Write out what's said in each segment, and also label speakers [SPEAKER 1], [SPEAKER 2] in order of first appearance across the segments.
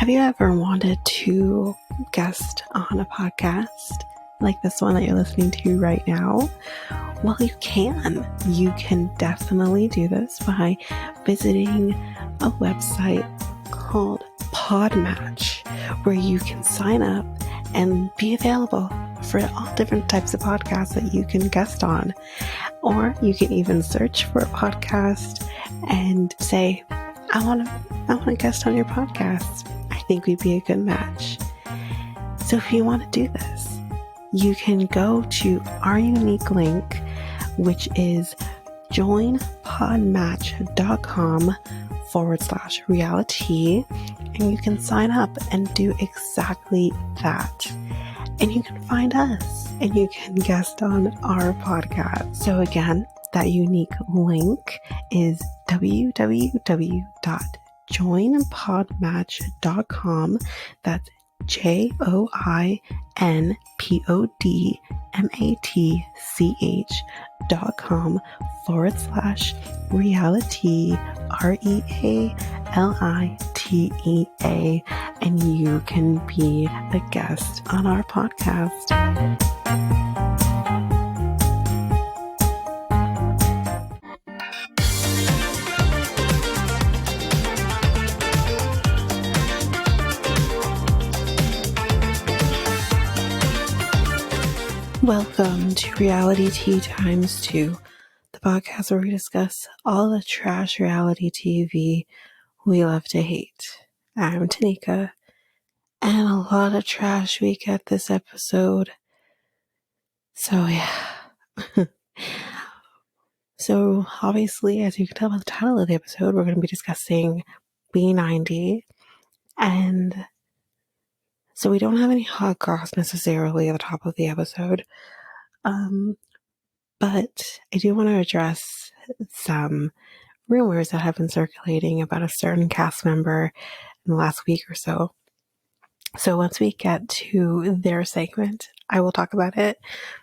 [SPEAKER 1] Have you ever wanted to guest on a podcast like this one that you're listening to right now? Well, you can. You can definitely do this by visiting a website called Podmatch, where you can sign up and be available for all different types of podcasts that you can guest on. Or you can even search for a podcast and say, I want to guest on your podcast. I think we'd be a good match. So if you want to do this, you can go to our unique link, which is joinpodmatch.com/reality, and you can sign up and do exactly that. And you can find us and you can guest on our podcast. So again, that unique link is www.joinpodmatch.com. That's joinpodmatch.com/reality, REALITEA, and you can be a guest on our podcast. Welcome to Reality Tea Times 2, the podcast where we discuss all the trash reality TV we love to hate. I'm Tanika, and a lot of trash we get this episode. So yeah. So obviously, as you can tell by the title of the episode, we're going to be discussing B90, and so we don't have any hot goss necessarily at the top of the episode. But I do want to address some rumors that have been circulating about a certain cast member in the last week or so. So once we get to their segment, I will talk about it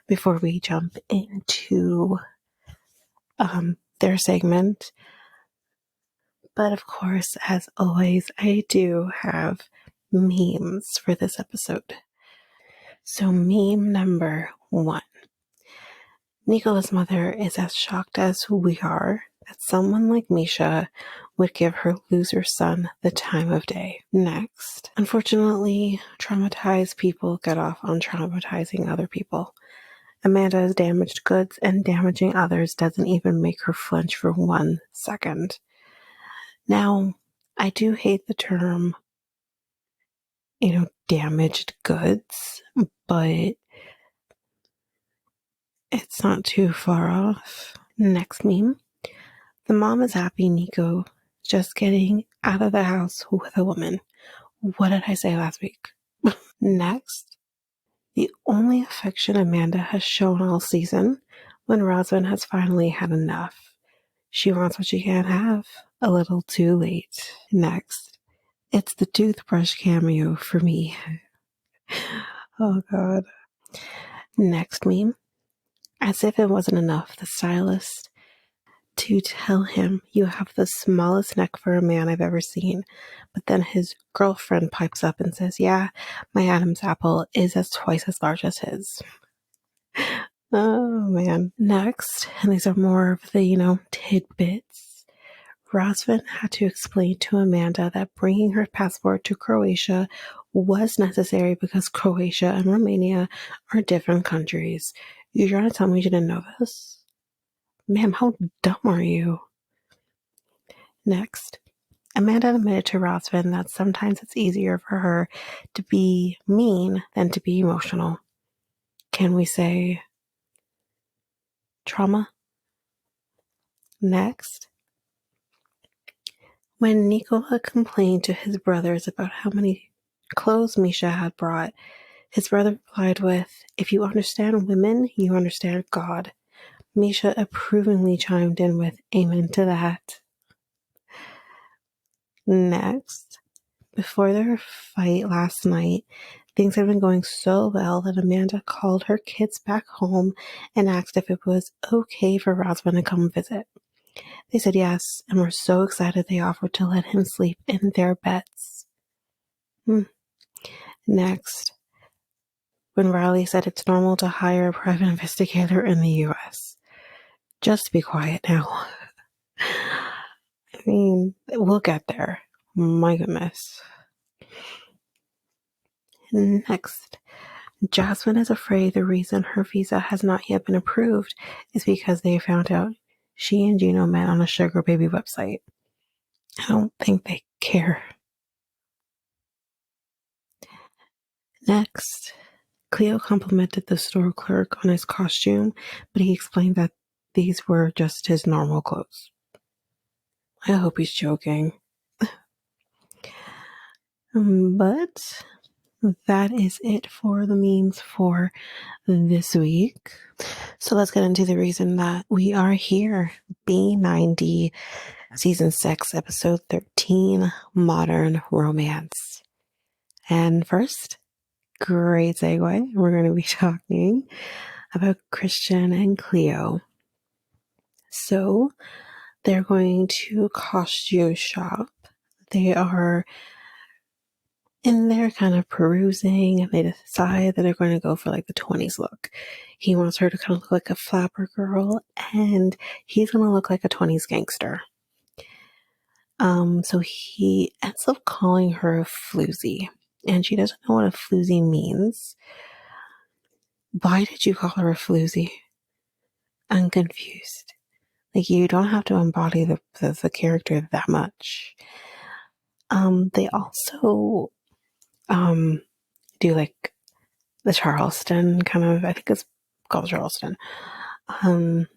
[SPEAKER 1] before we jump into their segment. But of course, as always, I do have memes for this episode. So meme number 1. Nicola's mother is as shocked as we are that someone like Meisha would give her loser son the time of day. Next, unfortunately, traumatized people get off on traumatizing other people. Amanda's damaged goods and damaging others doesn't even make her flinch for 1 second. Now, I do hate the term, damaged goods, but it's not too far off. Next meme. The mom is happy Nico just getting out of the house with a woman. What did I say last week? Next. The only affection Amanda has shown all season, when Razvan has finally had enough. She wants what she can't have. A little too late. Next. It's the toothbrush cameo for me. Oh God. Next meme. As if it wasn't enough, the stylist to tell him you have the smallest neck for a man I've ever seen. But then his girlfriend pipes up and says, yeah, my Adam's apple is twice as large as his. Oh man. Next, and these are more of the, tidbits. Razvan had to explain to Amanda that bringing her passport to Croatia was necessary because Croatia and Romania are different countries. You're trying to tell me you didn't know this? Ma'am, how dumb are you? Next, Amanda admitted to Razvan that sometimes it's easier for her to be mean than to be emotional. Can we say trauma? Next, when Nicola complained to his brothers about how many clothes Meisha had brought, his brother replied with, if you understand women, you understand God. Meisha approvingly chimed in with, amen to that. Next, before their fight last night, things had been going so well that Amanda called her kids back home and asked if it was okay for Razvan to come visit. They said yes, and were so excited they offered to let him sleep in their beds. Next, when Riley said it's normal to hire a private investigator in the US. Just be quiet now. I mean, we'll get there. My goodness. Next, Jasmine is afraid the reason her visa has not yet been approved is because they found out she and Gino met on a sugar baby website. I don't think they care. Next, Cleo complimented the store clerk on his costume, but he explained that these were just his normal clothes. I hope he's joking. But that is it for the memes for this week. So let's get into the reason that we are here. B90 Season 6, Episode 13, Modern Romance. And first, great segue, we're going to be talking about Christian and Cleo. So they're going to costume shop. They are in there kind of perusing, and they decide that they're going to go for like the 20s look. He wants her to kind of look like a flapper girl, and he's going to look like a 20s gangster. So he ends up calling her a floozy, and she doesn't know what a floozy means. Why did you call her a floozy? I'm confused. Like, you don't have to embody the character that much. They also do like the Charleston kind of, I think it's called Charleston. I'm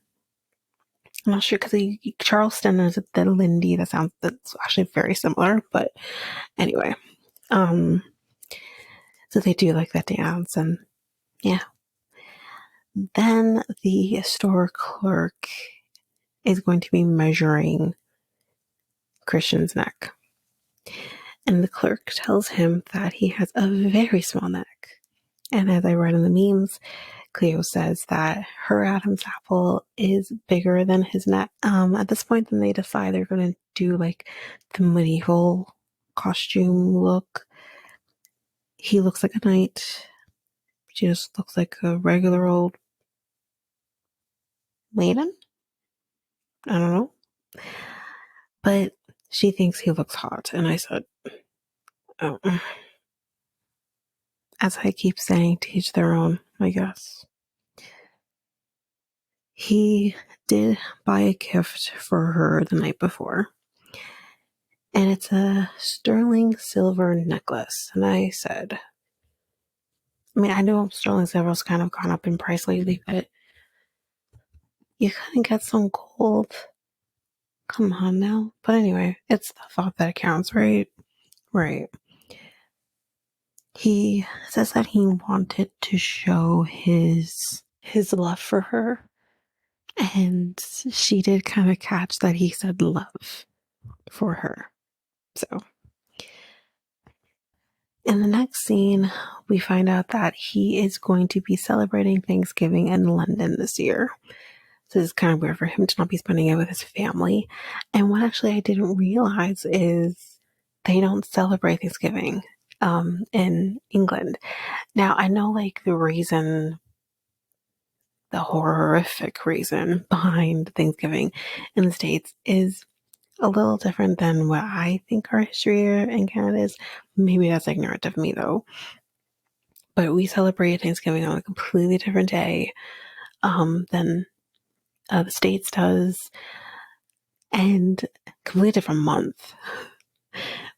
[SPEAKER 1] not sure because Charleston is the Lindy that's actually very similar, but anyway. So they do like that dance, and yeah. Then the store clerk is going to be measuring Christian's neck. And the clerk tells him that he has a very small neck. And as I read in the memes, Cleo says that her Adam's apple is bigger than his neck. At this point, then they decide they're going to do like the medieval costume look. He looks like a knight. She just looks like a regular old maiden. I don't know. But she thinks he looks hot. And I said, oh. As I keep saying, to each their own, I guess. He did buy a gift for her the night before. And it's a sterling silver necklace. And I said, I mean, I know sterling silver's kind of gone up in price lately, but you couldn't get some gold. Come on now. But anyway, it's the thought that counts, right? Right. He says that he wanted to show his love for her. And she did kind of catch that he said love for her. So in the next scene, we find out that he is going to be celebrating Thanksgiving in London this year. So it's kind of weird for him to not be spending it with his family. And what actually I didn't realize is they don't celebrate Thanksgiving in England. Now, I know like the horrific reason behind Thanksgiving in the States is a little different than what I think our history in Canada is. Maybe that's ignorant of me though. But we celebrate Thanksgiving on a completely different day than the States does, and completely different month.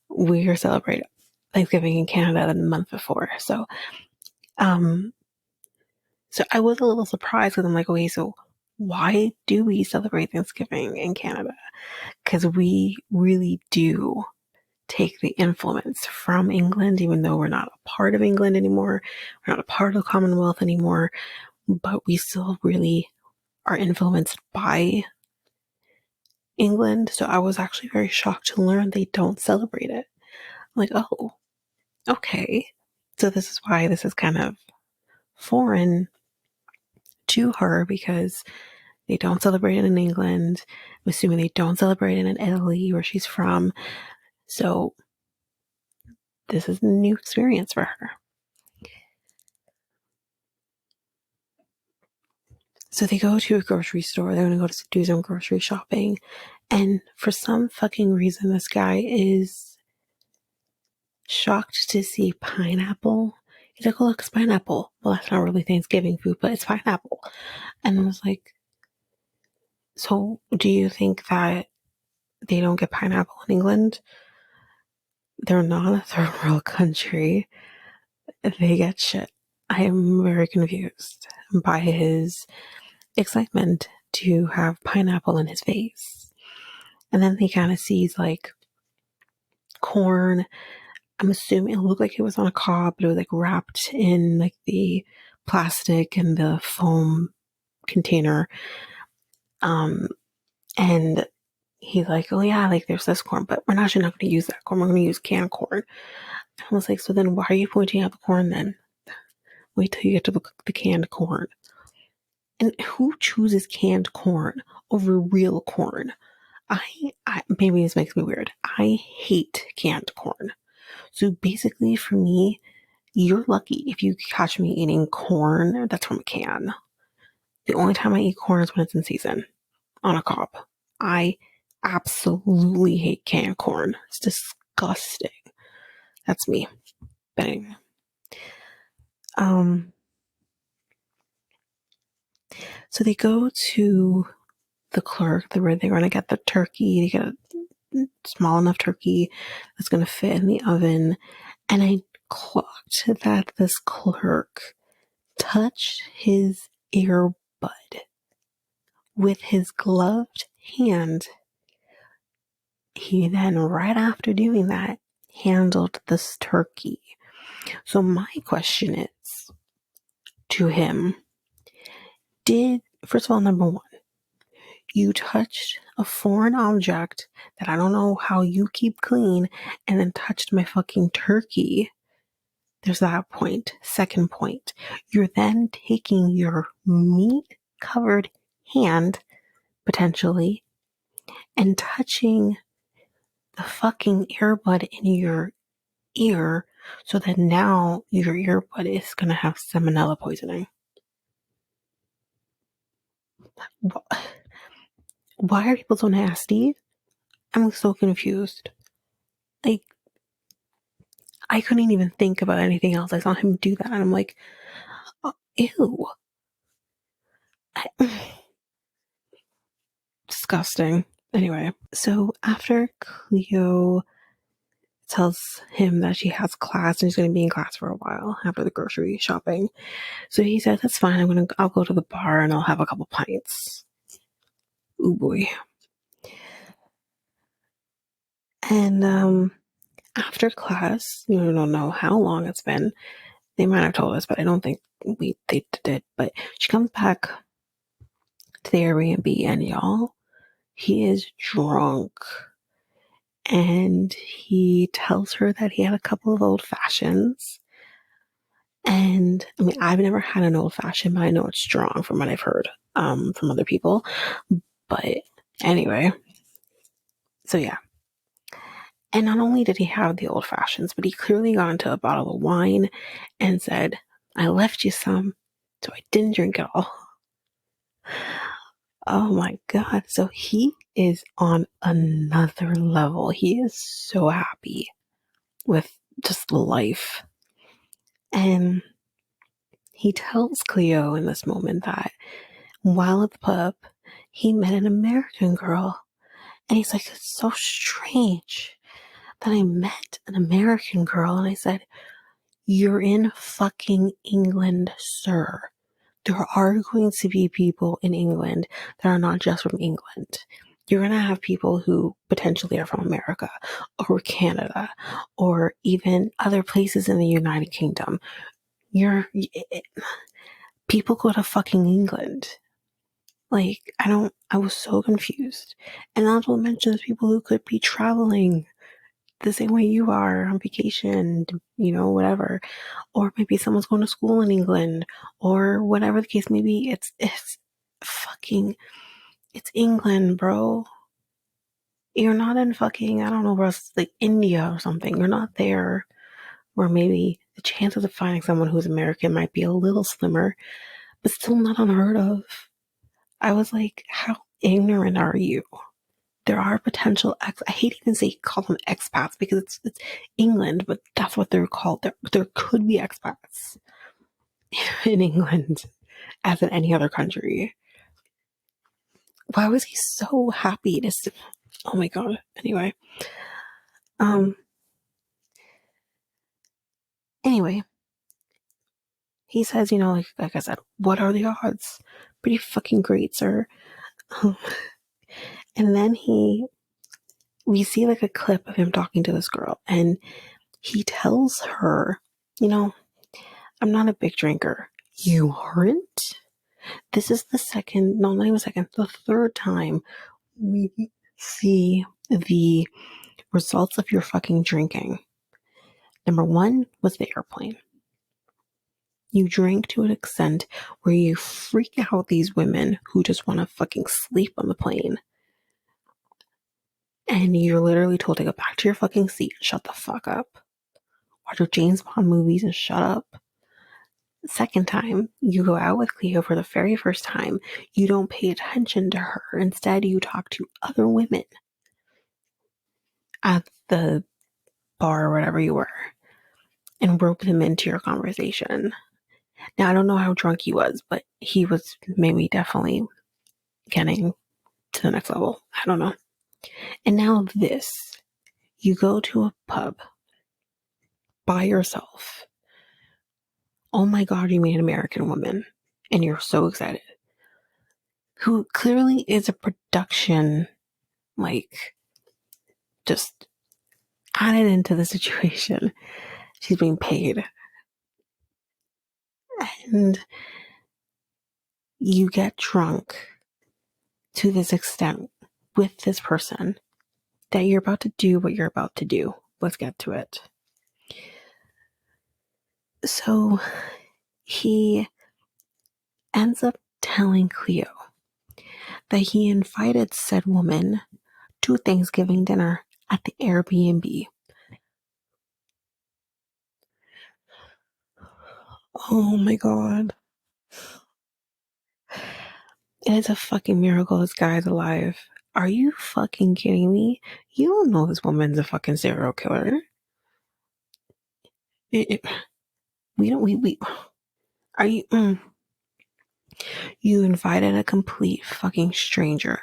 [SPEAKER 1] We're celebrating Thanksgiving in Canada than the month before. So I was a little surprised because I'm like, okay, so why do we celebrate Thanksgiving in Canada? Because we really do take the influence from England, even though we're not a part of England anymore. We're not a part of the Commonwealth anymore, but we still really are influenced by England. So I was actually very shocked to learn they don't celebrate it. I'm like, oh, okay. So this is why this is kind of foreign to her, because they don't celebrate it in England. I'm assuming they don't celebrate it in Italy, where she's from. So this is a new experience for her. So they go to a grocery store. They're going to go to do some grocery shopping. And for some fucking reason, this guy is shocked to see pineapple. He's like, oh, look, it's pineapple. Well, that's not really Thanksgiving food, but it's pineapple. And I was like, so do you think that they don't get pineapple in England? They're not a third world country. They get shit. I am very confused by his excitement to have pineapple in his face. And then he kind of sees like corn. I'm assuming it looked like it was on a cob, but it was like wrapped in like the plastic and the foam container. And he's like, oh yeah, like there's this corn, but we're actually not going to use that corn. We're going to use canned corn. And I was like, so then why are you pointing out the corn then? Wait till you get to the canned corn. And who chooses canned corn over real corn? I maybe this makes me weird. I hate canned corn. So basically for me, you're lucky if you catch me eating corn that's from a can. The only time I eat corn is when it's in season on a cob. I absolutely hate canned corn. It's disgusting. That's me. But anyway. So they go to the clerk where they're going to get the turkey. They get a small enough turkey that's going to fit in the oven. And I clocked that this clerk touched his earbud with his gloved hand. He then, right after doing that, handled this turkey. So my question is to him, first of all, number one, you touched a foreign object that I don't know how you keep clean and then touched my fucking turkey. There's that point. Second point, you're then taking your meat covered hand, potentially, and touching the fucking earbud in your ear so that now your earbud is going to have salmonella poisoning. Why are people so nasty? I'm so confused. Like, I couldn't even think about anything else. I saw him do that and I'm like, oh, ew. Disgusting. Anyway, so after Cleo tells him that she has class and she's going to be in class for a while after the grocery shopping, so he said, that's fine. I'll go to the bar and I'll have a couple pints. Ooh boy. And after class, you don't know how long it's been. They might have told us, but I don't think they did. But she comes back to the Airbnb and y'all, he is drunk. And he tells her that he had a couple of old fashions. And I mean, I've never had an old fashioned, but I know it's strong from what I've heard from other people. But anyway, so yeah. And not only did he have the old fashions, but he clearly got into a bottle of wine and said, I left you some, so I didn't drink it all. Oh my God. So he is on another level. He is so happy with just life. And he tells Cleo in this moment that while at the pub, he met an American girl. And he's like, it's so strange that I met an American girl. And I said, you're in fucking England, sir. There are going to be people in England that are not just from England. You're going to have people who potentially are from America or Canada or even other places in the United Kingdom. People go to fucking England. Like, I was so confused. And not to mention there's people who could be traveling the same way you are on vacation, whatever. Or maybe someone's going to school in England or whatever the case may be. It's England, bro. You're not in fucking, I don't know, like India or something. You're not there. where maybe the chances of finding someone who's American might be a little slimmer, but still not unheard of. I was like, how ignorant are you? There are potential I hate even say call them expats because it's England, but that's what they're called. There could be expats in England as in any other country. Why was he so happy to see? Oh my god. Anyway. Anyway, he says, like I said, what are the odds? Pretty fucking great, sir. And then we see like a clip of him talking to this girl, and he tells her, I'm not a big drinker. You aren't? This is the second, no, not even second, the third time we see the results of your fucking drinking. Number one was the airplane. You drink to an extent where you freak out these women who just want to fucking sleep on the plane. And you're literally told to go back to your fucking seat and shut the fuck up. Watch your James Bond movies and shut up. Second time, you go out with Cleo for the very first time. You don't pay attention to her. Instead, you talk to other women at the bar or whatever you were and rope them into your conversation. Now, I don't know how drunk he was, but he was maybe definitely getting to the next level. I don't know. And now this. You go to a pub by yourself. Oh my god, you meet an American woman. And you're so excited. Who clearly is a production, like, just added into the situation. She's being paid. And you get drunk to this extent with this person that you're about to do what you're about to do. Let's get to it. So he ends up telling Cleo that he invited said woman to Thanksgiving dinner at the Airbnb. Oh my god. It is a fucking miracle this guy is alive. Are you fucking kidding me? You don't know this woman's a fucking serial killer. We are you, you invited a complete fucking stranger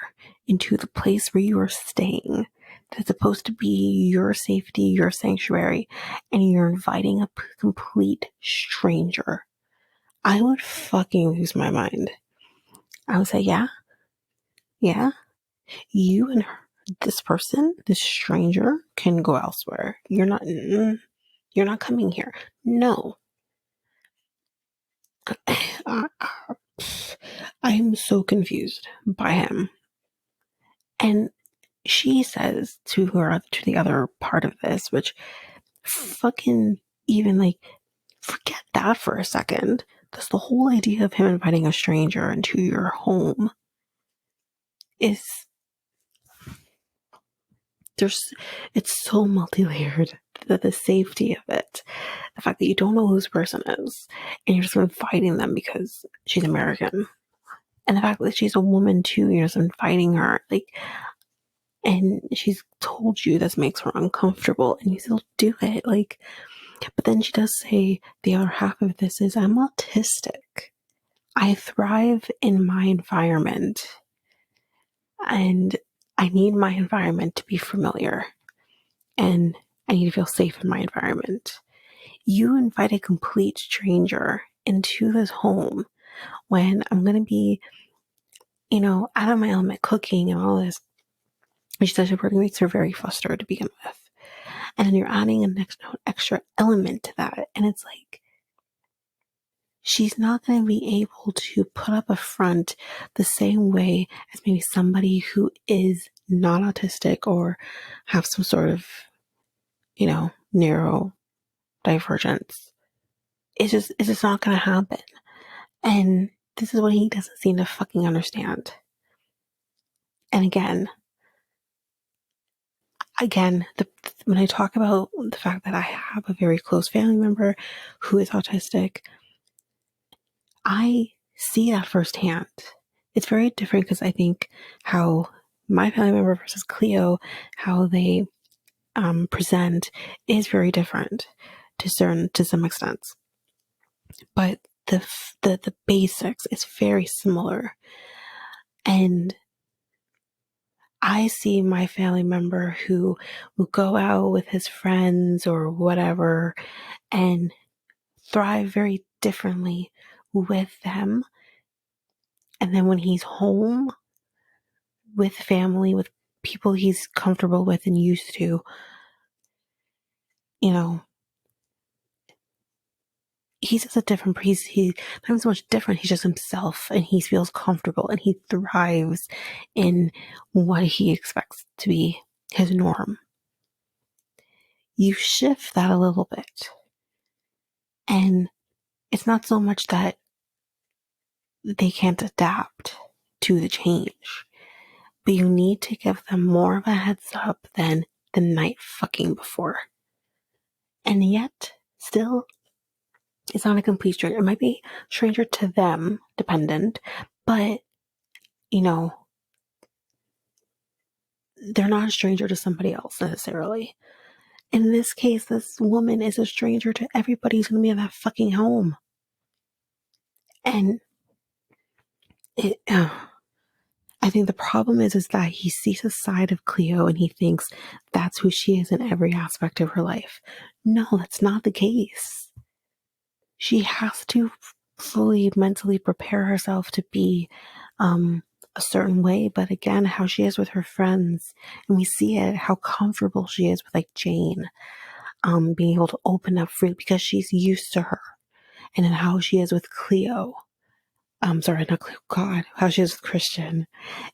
[SPEAKER 1] into the place where you are staying that's supposed to be your safety, your sanctuary, and you're inviting a complete stranger. I would fucking lose my mind. I would say, yeah, you and her, this person, this stranger, can go elsewhere. You're not coming here. No. I'm so confused by him. And she says to the other part of this, which fucking even like, forget that for a second. Because the whole idea of him inviting a stranger into your home is it's so multi-layered. The safety of it, the fact that you don't know who this person is, and you're just inviting them because she's American, and the fact that she's a woman too, you're just inviting her, like, and she's told you this makes her uncomfortable, and you still do it, like. But then she does say the other half of this is, I'm autistic. I thrive in my environment, and I need my environment to be familiar, and I need to feel safe in my environment. You invite a complete stranger into this home when I'm going to be, out of my element cooking and all this. She says it makes her very flustered to begin with. And then you're adding an extra element to that. And it's like, she's not going to be able to put up a front the same way as maybe somebody who is not autistic or have some sort of, neurodivergence. It's just not going to happen. And this is what he doesn't seem to fucking understand. And again, again, when I talk about the fact that I have a very close family member who is autistic, I see that firsthand. It's very different because I think how my family member versus Cleo, how they present is very different to some extent. But the basics is very similar. And I see my family member who will go out with his friends or whatever and thrive very differently with them. And then when he's home with family, with people he's comfortable with and used to, you know, he's just a different priest. He's not so much different. He's just himself and he feels comfortable and he thrives in what he expects to be his norm. You shift that a little bit. And it's not so much that they can't adapt to the change, but you need to give them more of a heads up than the night fucking before. And yet, still, it's not a complete stranger. It might be stranger to them, dependent, but, you know, they're not a stranger to somebody else necessarily. In this case, this woman is a stranger to everybody who's going to be in that fucking home. And I think the problem is that he sees a side of Cleo and he thinks that's who she is in every aspect of her life. No, that's not the case. She has to fully mentally prepare herself to be a certain way, but again, how she is with her friends, and we see it, how comfortable she is with like Jane, being able to open up freely because she's used to her, and then how she is with Cleo. Sorry, not Cleo, God, how she is with Christian.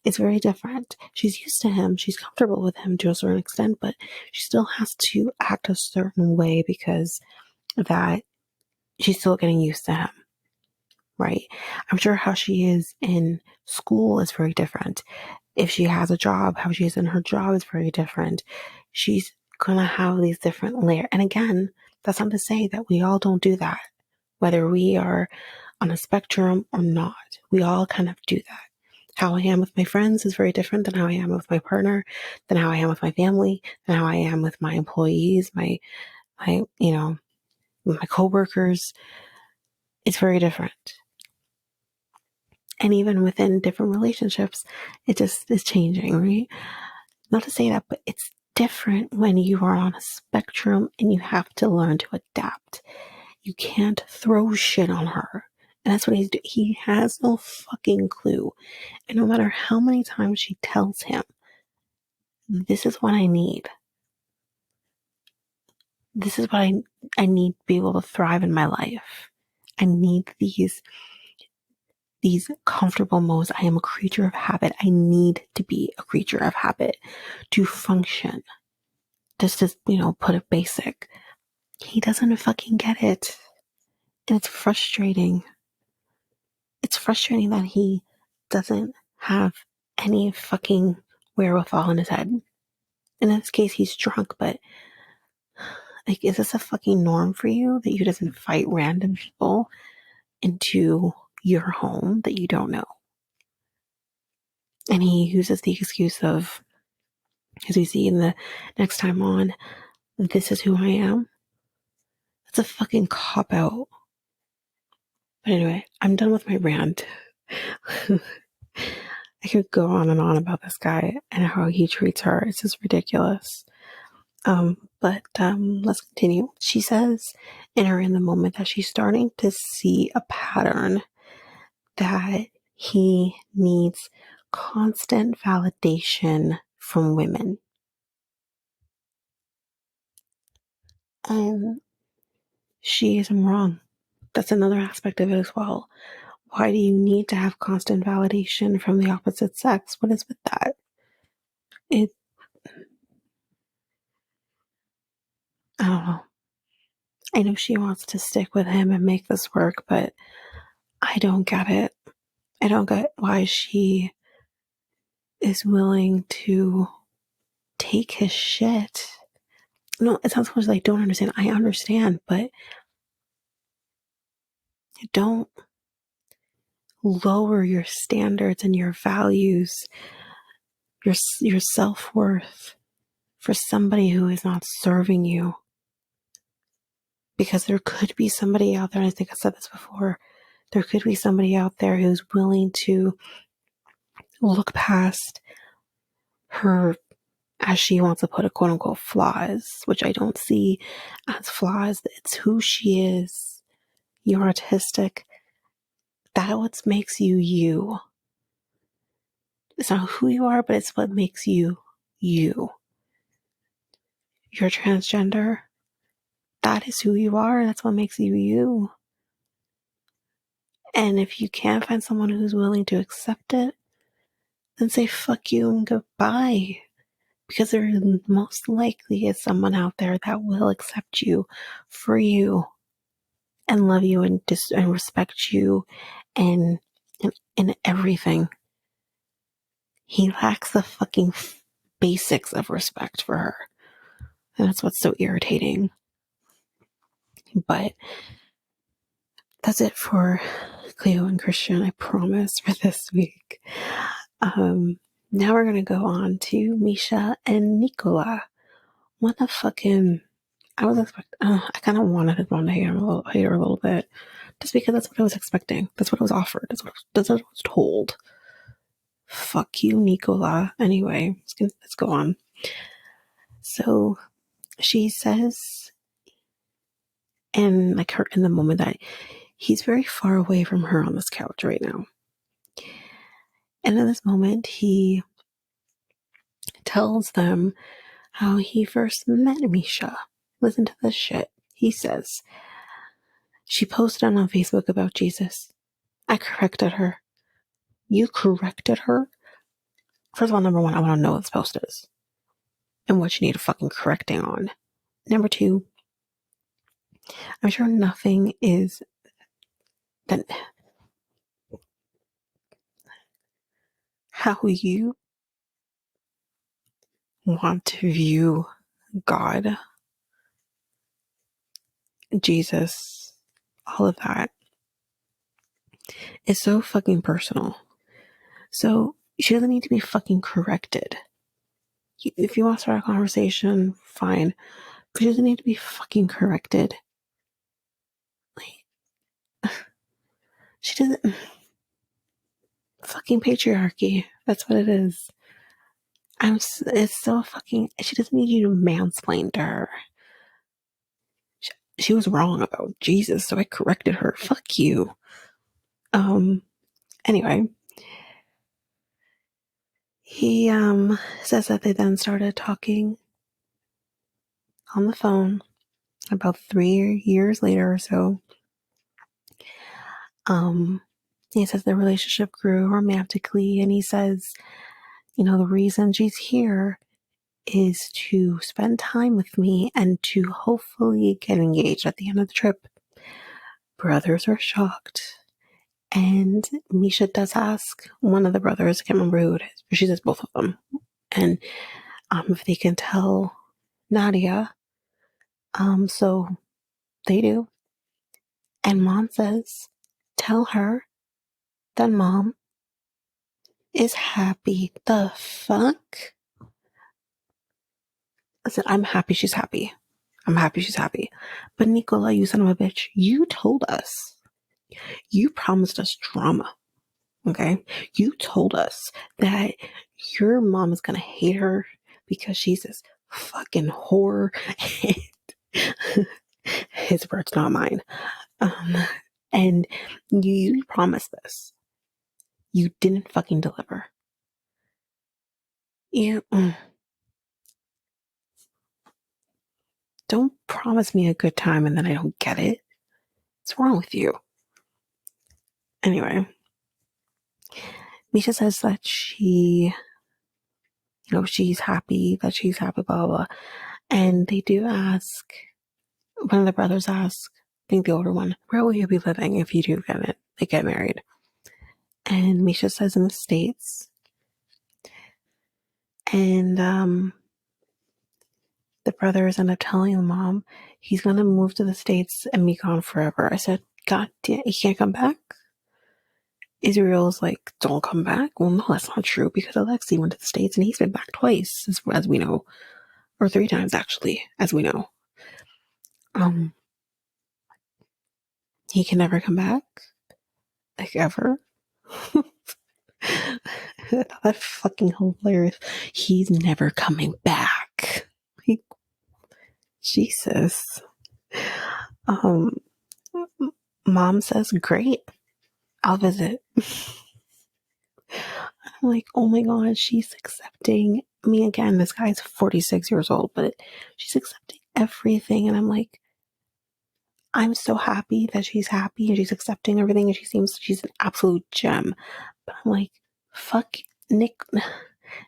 [SPEAKER 1] It's very different. She's used to him, she's comfortable with him to a certain extent, but she still has to act a certain way because that she's still getting used to him, right? I'm sure how she is in school is very different. If she has a job, how she is in her job is very different. She's gonna have these different layers. And again, that's not to say that we all don't do that, whether we are on a spectrum or not. We all kind of do that. How I am with my friends is very different than how I am with my partner, than how I am with my family, than how I am with my employees, my coworkers. It's very different. And even within different relationships, it just is changing, right? Not to say that, but it's different when you are on a spectrum and you have to learn to adapt. You can't throw shit on her. And that's what he's doing. He has no fucking clue. And no matter how many times she tells him, this is what I need. This is what I need to be able to thrive in my life. I need these comfortable modes. I am a creature of habit. I need to be a creature of habit to function. Just to, put it basic. He doesn't fucking get it. And it's frustrating. It's frustrating that he doesn't have any fucking wherewithal in his head. In this case, he's drunk, but like, is this a fucking norm for you that you just invite random people into your home that you don't know? And he uses the excuse of, as we see in the next time on, this is who I am. That's a fucking cop out. But anyway, I'm done with my rant. I could go on and on about this guy and how he treats her. It's just ridiculous. But let's continue. She says in her in the moment that she's starting to see a pattern that he needs constant validation from women. And she isn't wrong. That's another aspect of it as well. Why do you need to have constant validation from the opposite sex? What is with that? I don't know. I know she wants to stick with him and make this work, but I don't get it. I don't get why she is willing to take his shit. No, it sounds like I don't understand. I understand, but don't lower your standards and your values, your self-worth for somebody who is not serving you. Because there could be somebody out there, and I think I said this before, there could be somebody out there who's willing to look past her, as she wants to put it, quote unquote, flaws, which I don't see as flaws. It's who she is. You're artistic. That's what makes you you. It's not who you are, but it's what makes you you. You're transgender. That is who you are. That's what makes you you. And if you can't find someone who's willing to accept it, then say fuck you and goodbye. Because there most likely is someone out there that will accept you for you and love you and respect you and everything. He lacks the fucking basics of respect for her. And that's what's so irritating. But that's it for Cleo and Christian, I promise, for this week. Now we're going to go on to Meisha and Nicola. What the fucking... I was expecting... I kind of wanted his mom to hate her a little bit. Just because that's what I was expecting. That's what I was offered. That's what I was told. Fuck you, Nicola. Anyway, let's go on. So she says, and like her in the moment, that he's very far away from her on this couch right now. And in this moment, he tells them how he first met Meisha. Listen to this shit. He says, she posted on Facebook about Jesus. I corrected her. You corrected her? First of all, number one, I want to know what this post is and what you need a fucking correcting on. Number two, I'm sure nothing is that how you want to view God, Jesus, all of that is so fucking personal. So she doesn't need to be fucking corrected. If you want to start a conversation, fine. But she doesn't need to be fucking corrected. Like, she doesn't... Fucking patriarchy. That's what it is. It's so fucking... She doesn't need you to mansplain to her. She was wrong about Jesus, so I corrected her. Fuck you. Anyway. He, says that they then started talking on the phone about 3 years later or so. He says the relationship grew romantically, and he says, you know, the reason she's here is to spend time with me and to hopefully get engaged at the end of the trip. Brothers are shocked. And Meisha does ask one of the brothers, I can't remember who it is, but she says both of them. And if they can tell Nadia, so they do. And mom says, tell her that mom is happy. The fuck? Listen, I'm happy she's happy. I'm happy she's happy. But Nicola, you son of a bitch, you told us. You promised us drama. Okay? You told us that your mom is gonna hate her because she's this fucking whore. His words, not mine. And you promised this. You didn't fucking deliver. You don't promise me a good time and then I don't get it. What's wrong with you? Anyway, Meisha says that she's happy, blah, blah, blah. And they do ask, one of the brothers asks, I think the older one, where will you be living if you do get married? And Meisha says in the States. And the brothers end up telling the mom he's going to move to the States and be gone forever. I said, God damn, he can't come back? Israel's like, don't come back? Well, no, that's not true, because Alexei went to the States and he's been back twice, as we know. Or 3 times, actually, as we know. He can never come back? Like, ever? That's fucking hilarious. He's never coming back. Like, Jesus. Mom says, great, I'll visit. I'm like, oh my God, she's accepting me again. This guy's 46 years old, but she's accepting everything. And I'm like, I'm so happy that she's happy and she's accepting everything, and she's an absolute gem. But I'm like, fuck,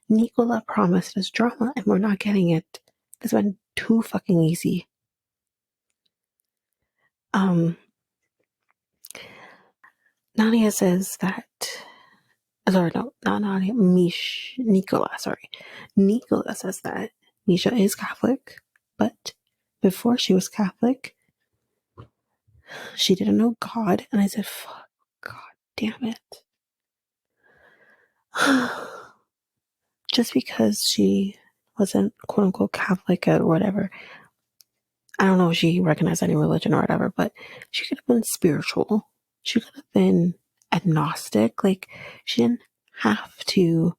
[SPEAKER 1] Nicola promised us drama and we're not getting it. It's been too fucking easy. Nadia says that, sorry, no, not Nadia, Nicola says that Meisha is Catholic, but before she was Catholic, she didn't know God. And I said, fuck, God damn it. Just because she wasn't quote unquote Catholic or whatever, I don't know if she recognized any religion or whatever, but she could have been spiritual. She could have been agnostic. Like, she didn't have to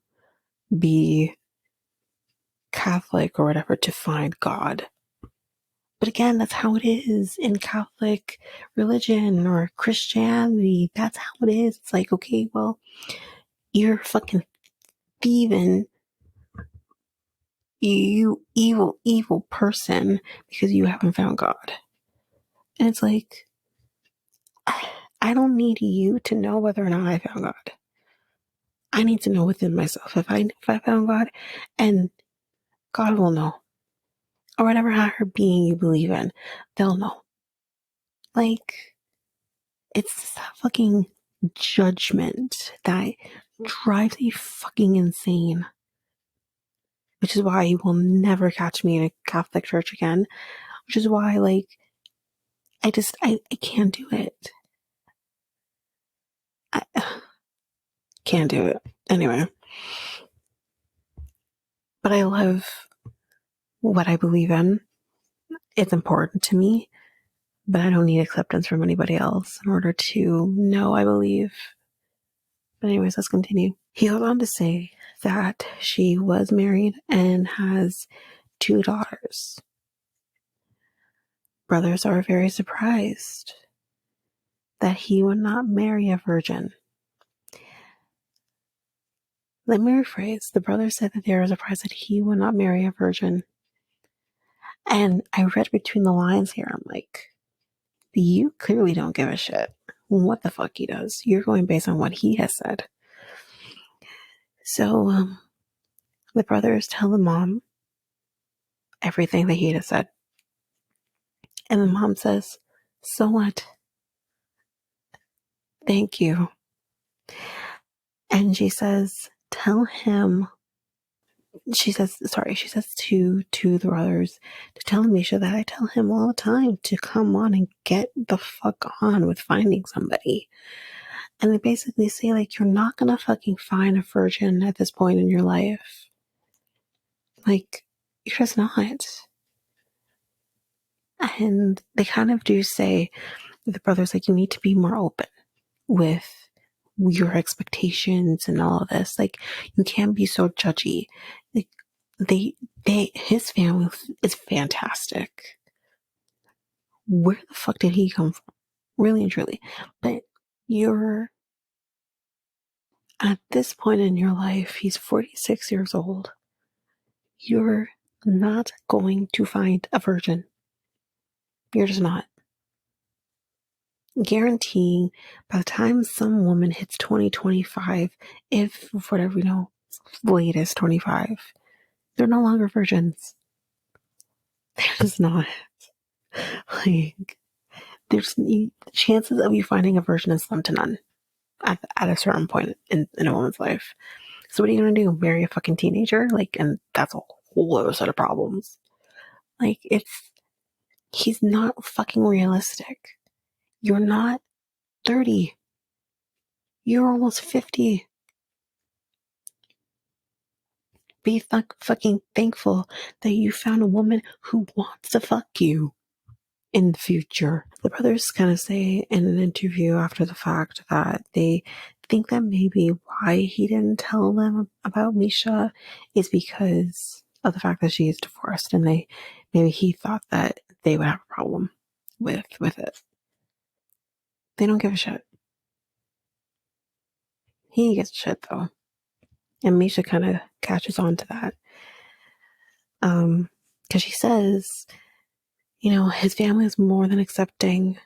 [SPEAKER 1] be Catholic or whatever to find God. But again, that's how it is in Catholic religion or Christianity. That's how it is. It's like, okay, well, you're fucking thieving, you evil person, because you haven't found God. And it's like, I don't need you to know whether or not I found God. I need to know within myself if I found God, and God will know. Or whatever higher being you believe in, they'll know. Like, it's that fucking judgment that drives me fucking insane. Which is why you will never catch me in a Catholic church again. Which is why, like, I can't do it. I can't do it. Anyway. But I love what I believe in. It's important to me. But I don't need acceptance from anybody else in order to know I believe. But anyways, let's continue. He goes on to say that she was married and has 2 daughters. Brothers are very surprised that he would not marry a virgin. Let me rephrase. The brothers said that they were surprised that he would not marry a virgin. And I read between the lines here. I'm like, you clearly don't give a shit what the fuck he does. You're going based on what he has said. So, the brothers tell the mom everything that he has said. And the mom says, so what? Thank you. And she says, tell him, she says to the brothers to tell Meisha that I tell him all the time to come on and get the fuck on with finding somebody. And they basically say, like, you're not gonna fucking find a virgin at this point in your life. Like, you're just not. And they kind of do say, the brothers, like, you need to be more open with your expectations and all of this. Like, you can't be so judgy. Like, his family is fantastic. Where the fuck did he come from? Really and truly. But you're at this point in your life, he's 46 years old. You're not going to find a virgin. You're just not. Guaranteeing by the time some woman hits 2025, if whatever, latest 25, they're no longer virgins. They're just not. Like, there's the chances of you finding a virgin is slim to none at a certain point in a woman's life. So what are you gonna do? Marry a fucking teenager? Like, and that's a whole other set of problems. Like, he's not fucking realistic. You're not 30. You're almost 50. Be fucking thankful that you found a woman who wants to fuck you in the future. The brothers kind of say in an interview after the fact that they think that maybe why he didn't tell them about Meisha is because of the fact that she is divorced, and maybe he thought that they would have a problem with it. They don't give a shit. He gets shit though. And Meisha kind of catches on to that. Because she says, his family is more than accepting.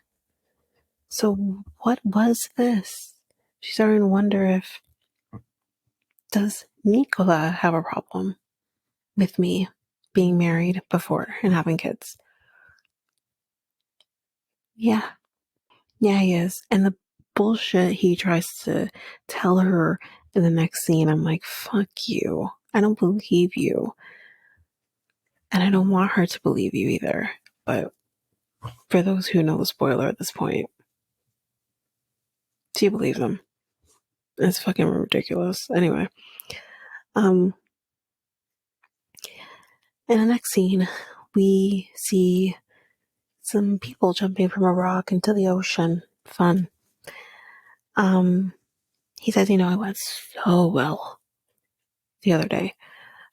[SPEAKER 1] So what was this? She's starting to wonder if, does Nicola have a problem with me being married before and having kids? Yeah. Yeah, he is. And the bullshit he tries to tell her in the next scene, I'm like, fuck you. I don't believe you. And I don't want her to believe you either. But for those who know the spoiler at this point, she believes him. It's fucking ridiculous. Anyway. In the next scene, we see some people jumping from a rock into the ocean. Fun. He says, it went so well the other day.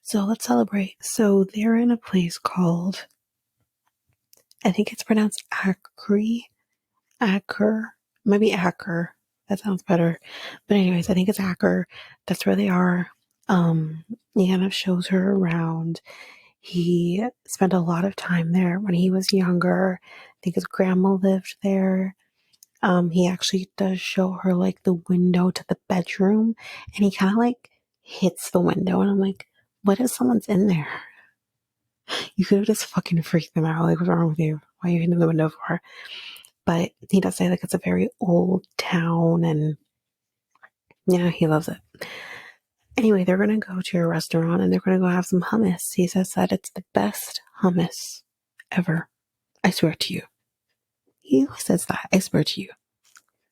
[SPEAKER 1] So let's celebrate. So they're in a place called, I think it's pronounced Acker. Maybe Acker. That sounds better. But anyways, I think it's Acker. That's where they are. He kind of shows her around. He spent a lot of time there when he was younger. I think his grandma lived there. He actually does show her like the window to the bedroom, and he kind of like hits the window, and I'm like, what if someone's in there? You could have just fucking freaked them out. Like, what's wrong with you? Why are you hitting the window for? But he does say like it's a very old town, and yeah, he loves it. Anyway, they're going to go to a restaurant and they're going to go have some hummus. He says that it's the best hummus ever. I swear to you. He says that. I swear to you.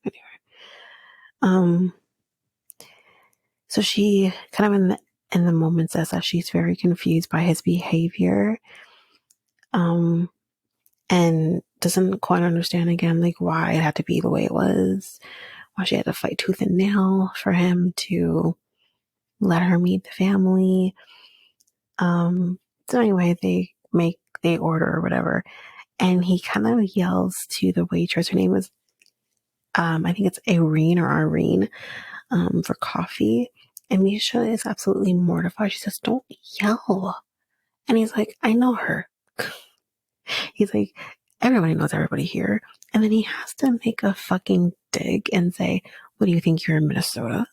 [SPEAKER 1] Anyway. So she kind of in the moment says that she's very confused by his behavior. And doesn't quite understand again, like why it had to be the way it was. Why she had to fight tooth and nail for him to let her meet the family. So anyway, they order or whatever, and he kind of yells to the waitress. Her name is, I think it's Irene, for coffee. And Meisha is absolutely mortified. She says, "Don't yell." And he's like, "I know her." He's like, "Everybody knows everybody here." And then he has to make a fucking dig and say, "What do you think, you're in Minnesota?"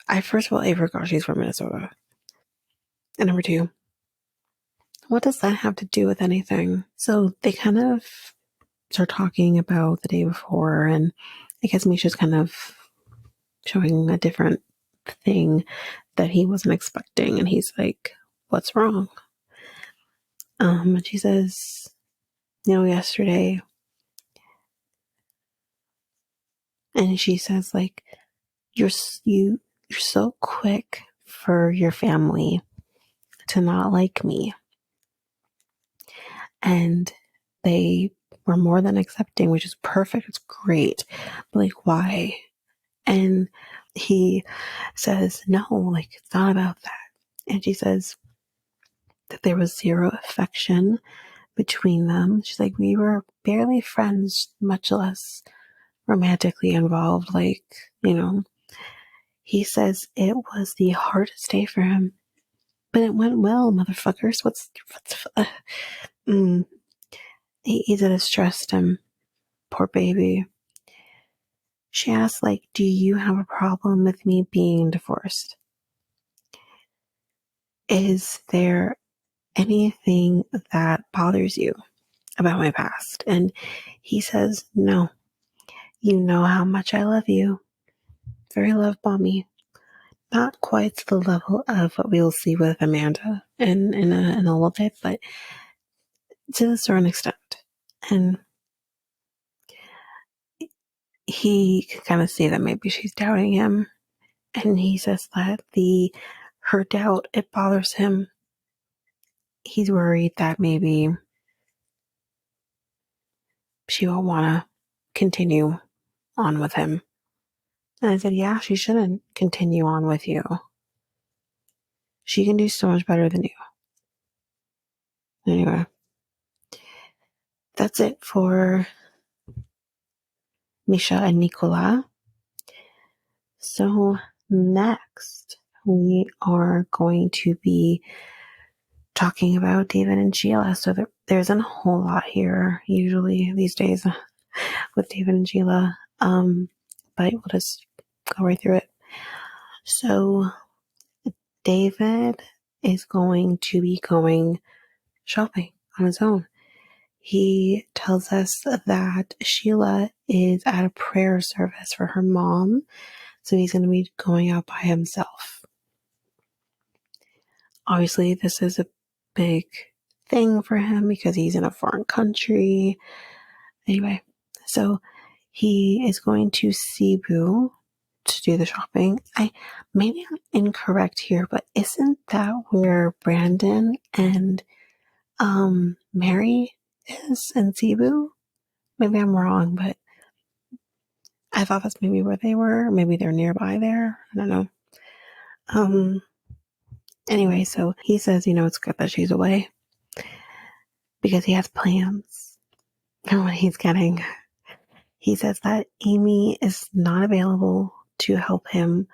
[SPEAKER 1] I first of all forgot she's from Minnesota. And number two, what does that have to do with anything? So they kind of start talking about the day before, and I guess Misha's kind of showing a different thing that he wasn't expecting, and he's like, "What's wrong?" And she says, yesterday, and she says like, you're so quick for your family to not like me, and they were more than accepting, which is perfect. It's great, but like, why? And he says, no, like, it's not about that. And she says that there was zero affection between them. She's like, we were barely friends, much less romantically involved. Like, he says it was the hardest day for him, but it went well, motherfuckers. He said it stressed him. Poor baby. She asked, like, do you have a problem with me being divorced? Is there anything that bothers you about my past? And he says, no. You know how much I love you. Very love bomby. not quite to the level of what we will see with Amanda in a little bit, but to a certain extent. And he can kind of see that maybe she's doubting him. And he says that her doubt, it bothers him. He's worried that maybe she won't want to continue on with him. And I said, yeah, she shouldn't continue on with you. She can do so much better than you. Anyway, that's it for Meisha and Nicola. So next, we are going to be talking about David and Sheila. So there isn't a whole lot here usually these days with David and Sheila, but we'll just go right through it. So David is going to be going shopping on his own. He tells us that Sheila is at a prayer service for her mom, so he's going to be going out by himself. Obviously, this is a big thing for him because he's in a foreign country. Anyway, so he is going to Cebu to do the shopping. Maybe I'm incorrect here, but isn't that where Brandon and Mary is in Cebu? Maybe I'm wrong, but I thought that's maybe where they were. Maybe they're nearby there. I don't know. Anyway, so he says, it's good that she's away because he has plans. And what he's getting, he says that Amy is not available to help him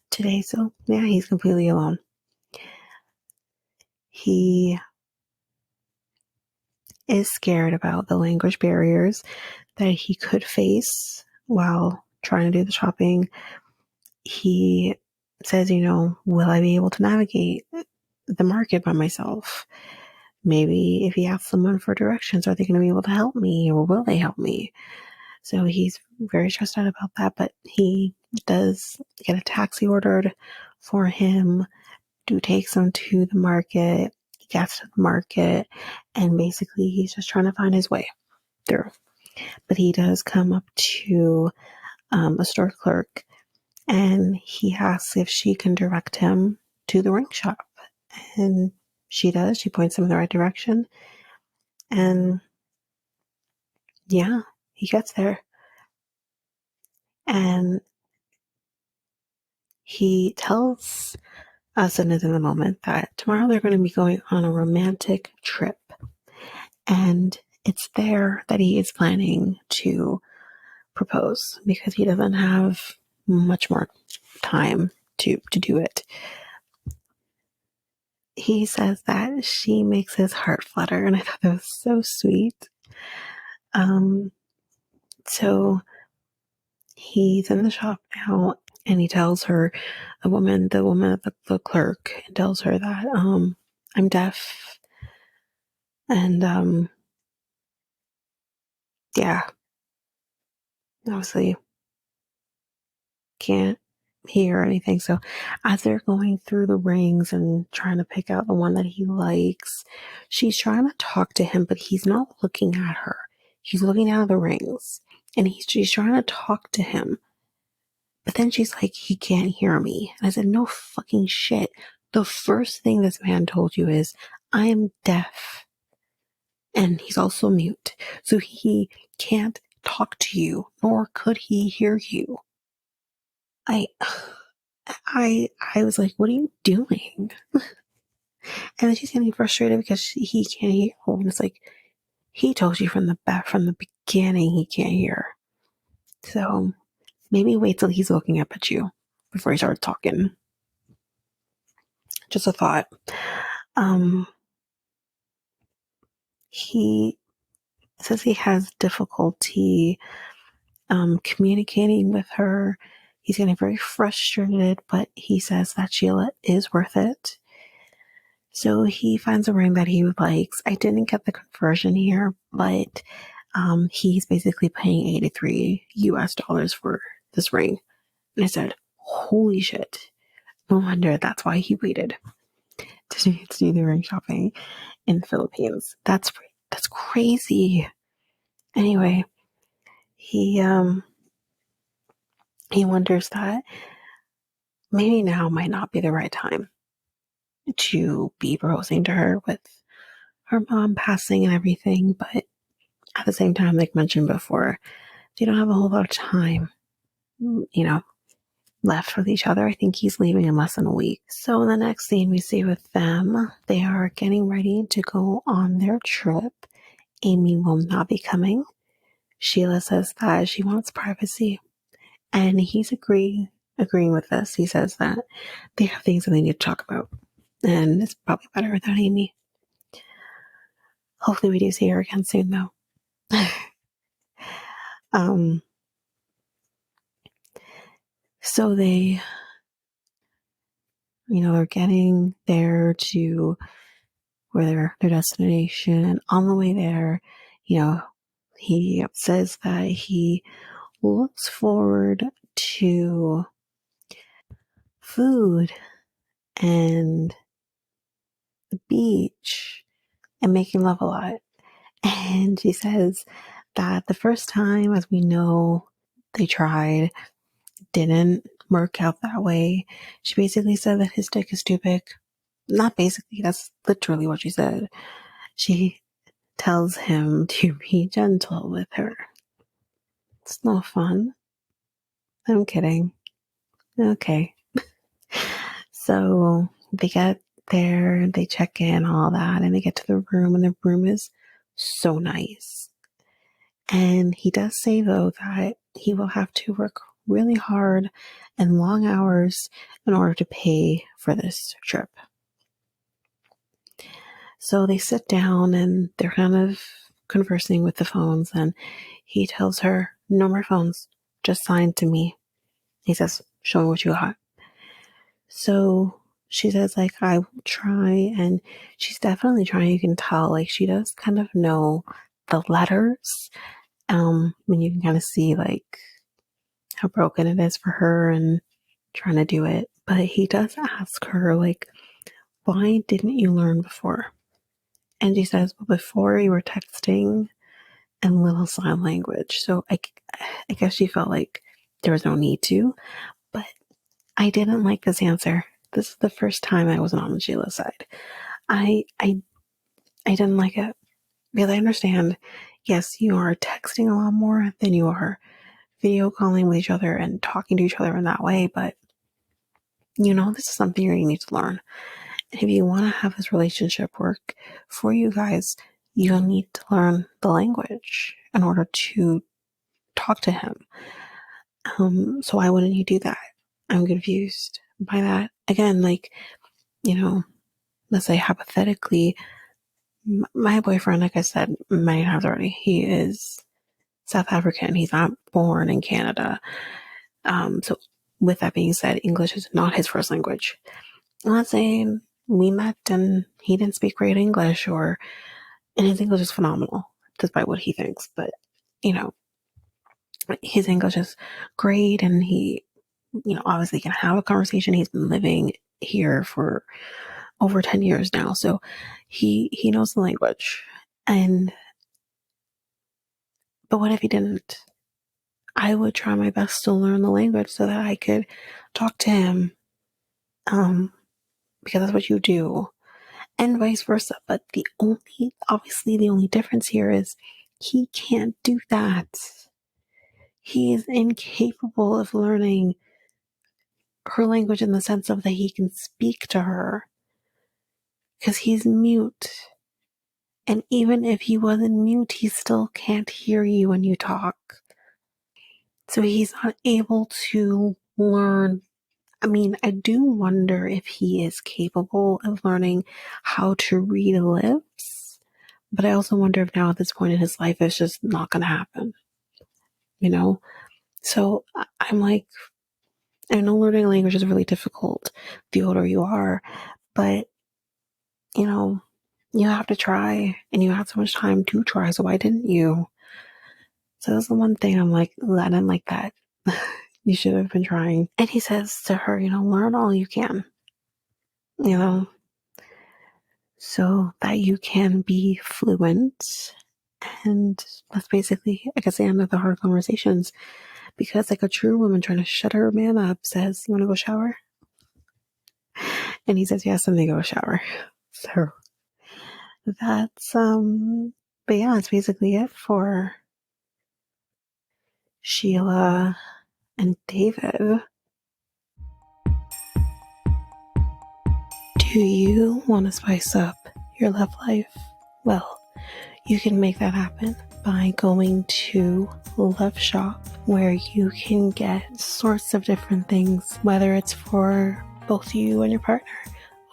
[SPEAKER 1] today. So yeah, he's completely alone. He is scared about the language barriers that he could face while trying to do the shopping. He says, will I be able to navigate the market by myself? Maybe if he asks someone for directions, are they going to be able to help me, or will they help me? So he's very stressed out about that, but he does get a taxi ordered for him to take him to the market. He gets to the market, and basically he's just trying to find his way through. But he does come up to a store clerk, and he asks if she can direct him to the ring shop. And she does. She points him in the right direction. And yeah, he gets there. And he tells us in the moment that tomorrow they're going to be going on a romantic trip. And it's there that he is planning to propose because he doesn't have much more time to do it. He says that she makes his heart flutter, and I thought that was so sweet. So he's in the shop now, and he tells her, the woman at the clerk, tells her that I'm deaf, and yeah, obviously can't hear anything. So as they're going through the rings and trying to pick out the one that he likes, she's trying to talk to him, but he's not looking at her. He's looking out of the rings, and she's trying to talk to him. But then she's like, he can't hear me. And I said, no fucking shit. The first thing this man told you is, I am deaf. And he's also mute. So he can't talk to you, nor could he hear you. I was like, what are you doing? And then she's getting frustrated because he can't hear her. And it's like, he told you from the beginning he can't hear. So maybe wait till he's looking up at you before he starts talking. Just a thought. He says he has difficulty communicating with her. He's getting very frustrated, but he says that Sheila is worth it. So he finds a ring that he likes. I didn't get the conversion here, but he's basically paying $83 US for this ring. And I said, holy shit. No wonder that's why he waited to do the ring shopping in the Philippines. That's crazy. Anyway, he wonders that maybe now might not be the right time to be proposing to her with her mom passing and everything, but at the same time, like mentioned before, they don't have a whole lot of time, left with each other. I think he's leaving in less than a week. So in the next scene we see with them, they are getting ready to go on their trip. Amy will not be coming. Sheila says that she wants privacy, and he's agreeing with this. He says that they have things that they need to talk about, and it's probably better without Amy. Hopefully we do see her again soon, though. So they, they're getting there to where their destination. On the way there, he says that he looks forward to food and the beach and making love a lot. And she says that the first time, as we know, they tried, didn't work out that way. She basically said that his dick is too big. Not basically, that's literally what she said. She tells him to be gentle with her. It's no fun. I'm kidding. Okay. So they get there, they check in, all that, and they get to the room, and the room is so nice. And he does say, though, that he will have to work really hard and long hours in order to pay for this trip. So they sit down and they're kind of conversing with the phones, and he tells her, no more phones, just sign to me. He says, show me what you got. So she says, like, I will try, and she's definitely trying. You can tell, like, she does kind of know the letters, when you can kind of see, like, how broken it is for her and trying to do it. But he does ask her, like, why didn't you learn before? And she says, well, before you were texting and little sign language. So I guess she felt like there was no need to, but I didn't like this answer. This is the first time I wasn't on Sheila's side. I didn't like it because I understand, yes, you are texting a lot more than you are video calling with each other and talking to each other in that way, but this is something you need to learn. And if you want to have this relationship work for you guys, you'll need to learn the language in order to talk to him. So why wouldn't you do that? I'm confused by that. Again, like, let's say hypothetically, my boyfriend, like I said many times already, he is South African. He's not born in Canada. So with that being said, English is not his first language. I'm not saying we met and he didn't speak great English, and his English is phenomenal, despite what he thinks. But, his English is great, and he, obviously can have a conversation. He's been living here for over 10 years now. So he knows the language. But what if he didn't? I would try my best to learn the language so that I could talk to him. Because that's what you do. And vice versa. But obviously the only difference here is he can't do that. He is incapable of learning her language in the sense of that he can speak to her because he's mute. And even if he wasn't mute, he still can't hear you when you talk. So he's not able to learn. I mean, I do wonder if he is capable of learning how to read lips, but I also wonder if now at this point in his life it's just not going to happen. So I'm like, I know learning a language is really difficult the older you are, but you have to try, and you have so much time to try, so why didn't you? So that's the one thing I'm like, I didn't like that. You should have been trying. And he says to her, learn all you can, so that you can be fluent. And that's basically, I guess, the end of the hard conversations. Because like a true woman trying to shut her man up says, you want to go shower? And he says, yes, and they go shower. So that's, but yeah, that's basically it for Sheila and David. Do you want to spice up your love life? Well, you can make that happen by going to Love Shop, where you can get sorts of different things, whether it's for both you and your partner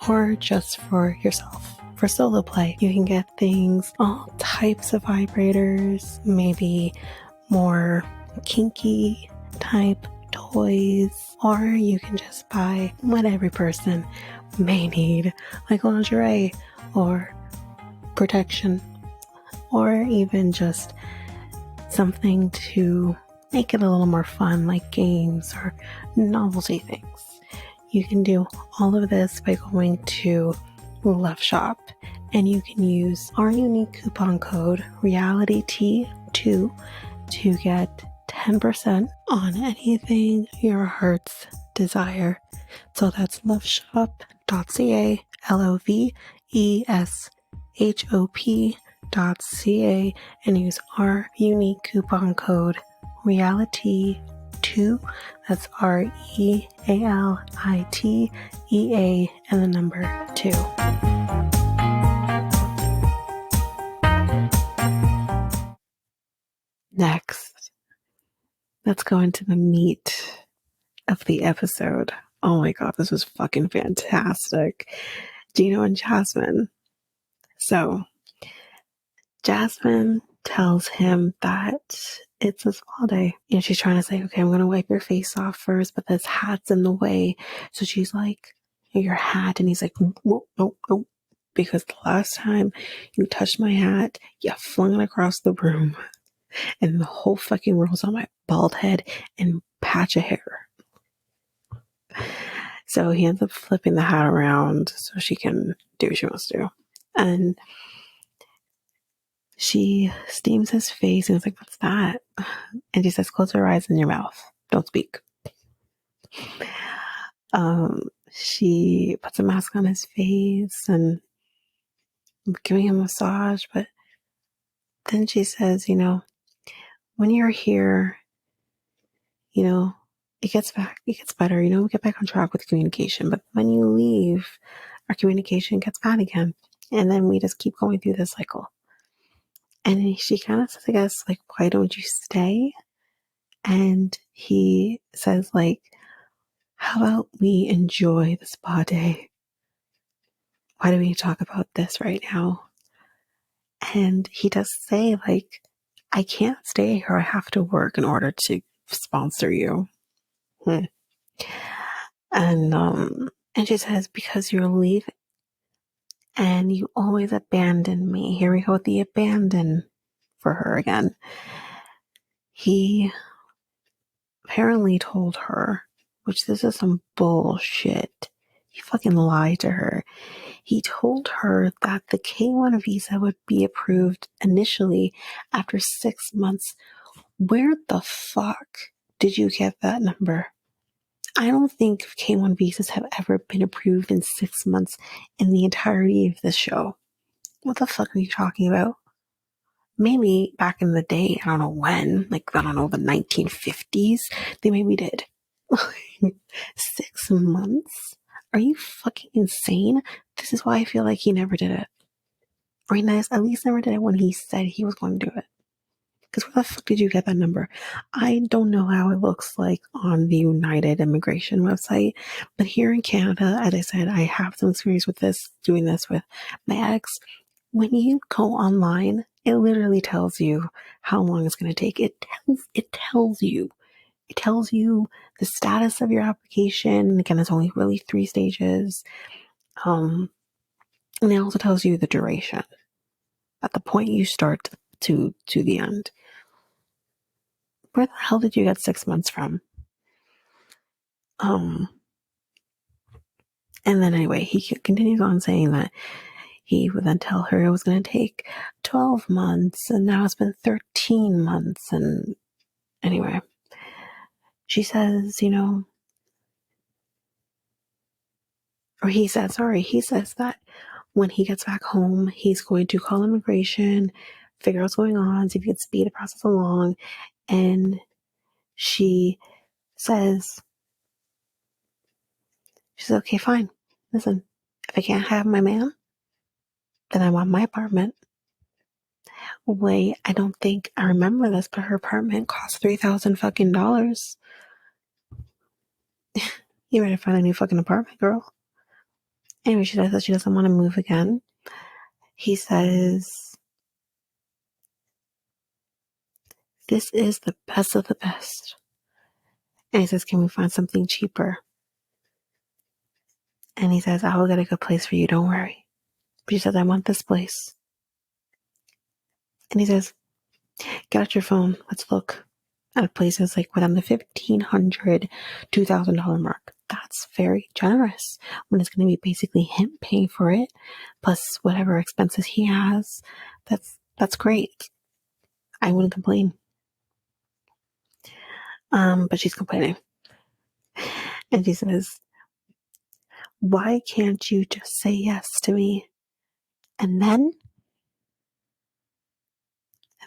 [SPEAKER 1] or just for yourself. For solo play, you can get things, all types of vibrators, maybe more kinky type toys, or you can just buy what every person may need, like lingerie or protection, or even just something to make it a little more fun, like games or novelty things. You can do all of this by going to Love Shop, and you can use our unique coupon code REALITY2 to get 10% on anything your heart's desire. So that's loveshop.ca, loveshop.ca, and use our unique coupon code REALITY2. That's REALITEA and the number 2. Next, let's go into the meat of the episode. Oh my god, this was fucking fantastic. Gino and Jasmine. So, Jasmine tells him that it's a spa day. And she's trying to say, okay, I'm going to wipe your face off first, but this hat's in the way. So she's like, your hat. And he's like, no, no, no. Because the last time you touched my hat, you flung it across the room. And the whole fucking world's on my bald head and patch of hair. So he ends up flipping the hat around so she can do what she wants to do. And she steams his face and is like, what's that? And she says, close your eyes and your mouth. Don't speak. She puts a mask on his face and giving him a massage. But then she says, when you're here, it gets better. We get back on track with communication. But when you leave, our communication gets bad again. And then we just keep going through this cycle. And she kind of says, I guess, like, why don't you stay? And he says, like, how about we enjoy the spa day? Why do we talk about this right now? And he does say, like, I can't stay here. I have to work in order to sponsor you. And she says, because you're leaving and you always abandon me. Here we go with the abandon for her again. He apparently told her, which this is some bullshit. He fucking lied to her. He told her that the K1 visa would be approved initially after 6 months. Where the fuck did you get that number? I don't think K1 visas have ever been approved in 6 months in the entirety of this show. What the fuck are you talking about? Maybe back in the day, I don't know when, like, I don't know, the 1950s, they maybe did. 6 months? Are you fucking insane? This is why I feel like he never did it. Or he at least never did it when he said he was going to do it. Because where the fuck did you get that number? I don't know how it looks like on the United Immigration website, but here in Canada, as I said, I have some experience with this, doing this with my ex. When you go online, it literally tells you how long it's going to take. It tells you the status of your application. Again, it's only really 3 stages. And it also tells you the duration at the point you start to the end. Where the hell did you get 6 months from? And then anyway, he continues on saying that he would then tell her it was going to take 12 months, and now it's been 13 months. And anyway, she says, or he says that when he gets back home, he's going to call immigration, figure out what's going on, see if he can speed the process along. And she says, okay, fine. Listen, if I can't have my man, then I want my apartment. Wait, I don't think I remember this, but her apartment cost $3,000 fucking dollars. You better find a new fucking apartment, girl. Anyway, she says that she doesn't want to move again. He says, this is the best of the best. And he says, can we find something cheaper? And he says, I will get a good place for you, don't worry. But she says, I want this place. And he says, get out your phone, let's look at places like within the $1,500, $2,000 mark. That's very generous when it's going to be basically him paying for it, plus whatever expenses he has. That's great. I wouldn't complain. But she's complaining. And she says, why can't you just say yes to me? And then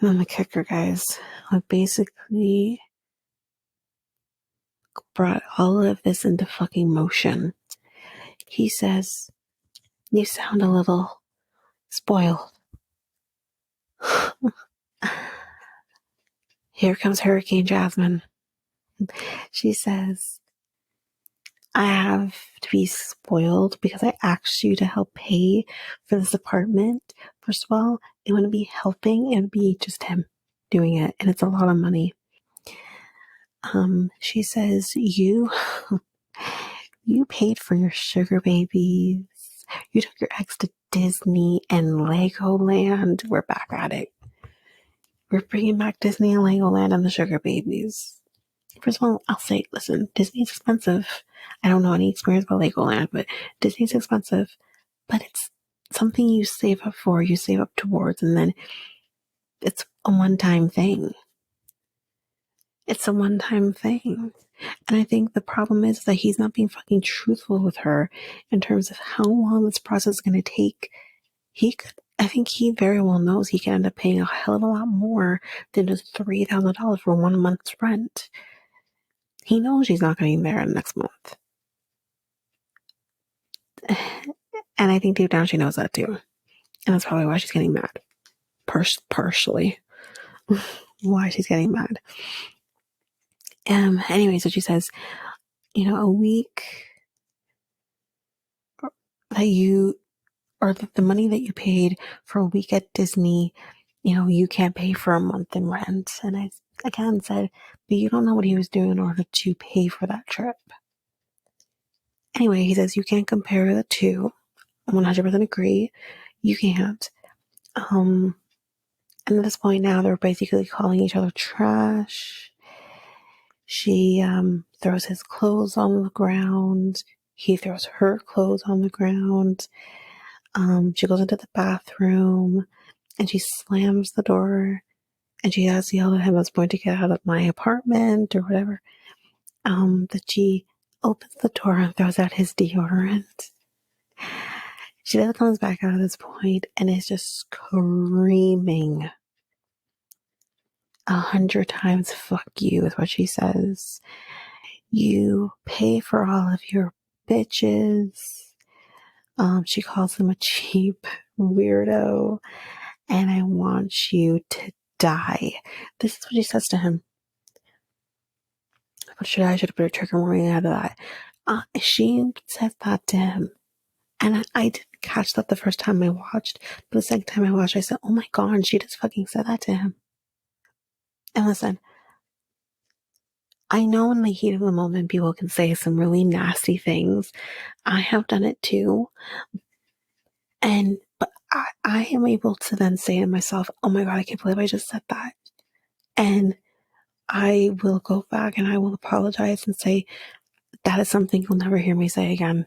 [SPEAKER 1] the kicker, guys, basically brought all of this into fucking motion. He says, you sound a little spoiled. Here comes Hurricane Jasmine. She says, I have to be spoiled because I asked you to help pay for this apartment. First of all, it wouldn't be helping, it would be just him doing it, and it's a lot of money. She says, you paid for your sugar babies. You took your ex to Disney and Legoland. We're back at it. We're bringing back Disney and Legoland and the sugar babies. First of all, I'll say, listen, Disney's expensive. I don't know any experience about Legoland, but Disney's expensive. But it's something you save up for, you save up towards, and then it's a one-time thing. It's a one-time thing. And I think the problem is that he's not being fucking truthful with her in terms of how long this process is going to take. I think he very well knows he can end up paying a hell of a lot more than just $3,000 for 1 month's rent. He knows she's not getting there next month. And I think deep down she knows that too. And that's probably why she's getting mad. Partially. Why she's getting mad. Anyway, so she says, a week that you, or the money that you paid for a week at Disney, you can't pay for a month in rent. And I again said, but you don't know what he was doing in order to pay for that trip. Anyway, he says, you can't compare the two. I 100% agree. You can't. And at this point now, they're basically calling each other trash. She throws his clothes on the ground. He throws her clothes on the ground. She goes into the bathroom and she slams the door and she has yelled at him at this point to get out of my apartment or whatever. That she opens the door and throws out his deodorant. She then comes back out at this point and is just screaming 100 times fuck you is what she says. You pay for all of your bitches. She calls him a cheap weirdo and I want you to die. This is what she says to him. But I should have put a trigger warning out of that. She said that to him. And I didn't catch that the first time I watched. But the second time I watched, I said, oh my God, she just fucking said that to him. And listen, I know in the heat of the moment, people can say some really nasty things. I have done it too. But I am able to then say to myself, oh my God, I can't believe I just said that. And I will go back and I will apologize and say, That is something you'll never hear me say again.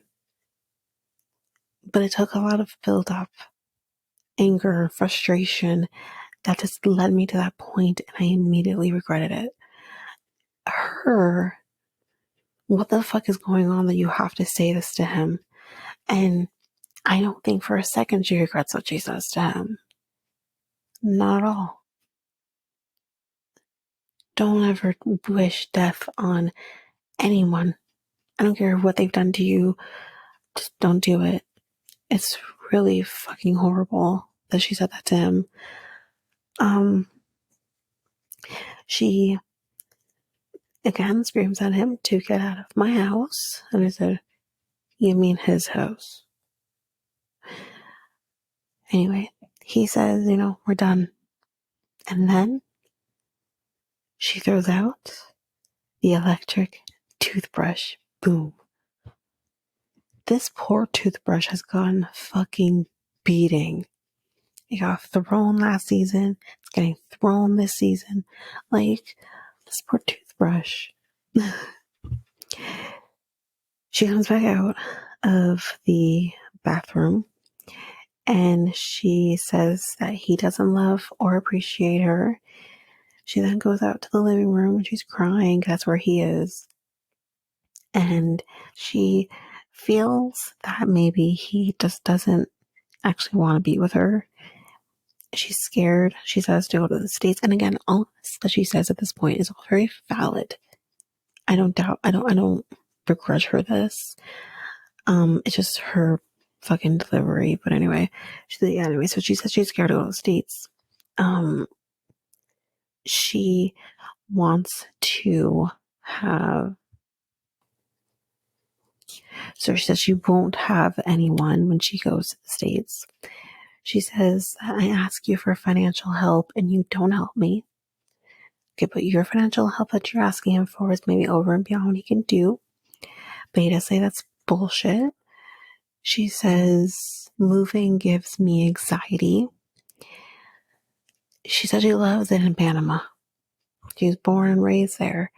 [SPEAKER 1] But it took a lot of build up, anger, frustration that just led me to that point, and I immediately regretted it. Her, what the fuck is going on that you have to say this to him? And I don't think for a second she regrets what she says to him. Not at all. Don't ever wish death on anyone. I don't care what they've done to you. Just don't do it. It's really fucking horrible that she said that to him. She again screams at him to get out of my house. And I said, you mean his house? Anyway, he says, we're done. And then she throws out the electric toothbrush. Boom. This poor toothbrush has gotten fucking beating. It got thrown last season. It's getting thrown this season. Like, this poor toothbrush. She comes back out of the bathroom and she says that he doesn't love or appreciate her. She then goes out to the living room and she's crying. That's where he is. And she feels that maybe he just doesn't actually want to be with her. She's scared. She says to go to the States. And again, all that she says at this point is all very valid. I don't begrudge her this. It's just her fucking delivery. But anyway, so she says she's scared to go to the States. She wants to have, so she says she won't have anyone when she goes to the States. She says, I ask you for financial help and you don't help me. Okay, but your financial help that you're asking him for is maybe over and beyond what he can do. But he does say that's bullshit. She says, moving gives me anxiety. She said she loves it in Panama. She was born and raised there.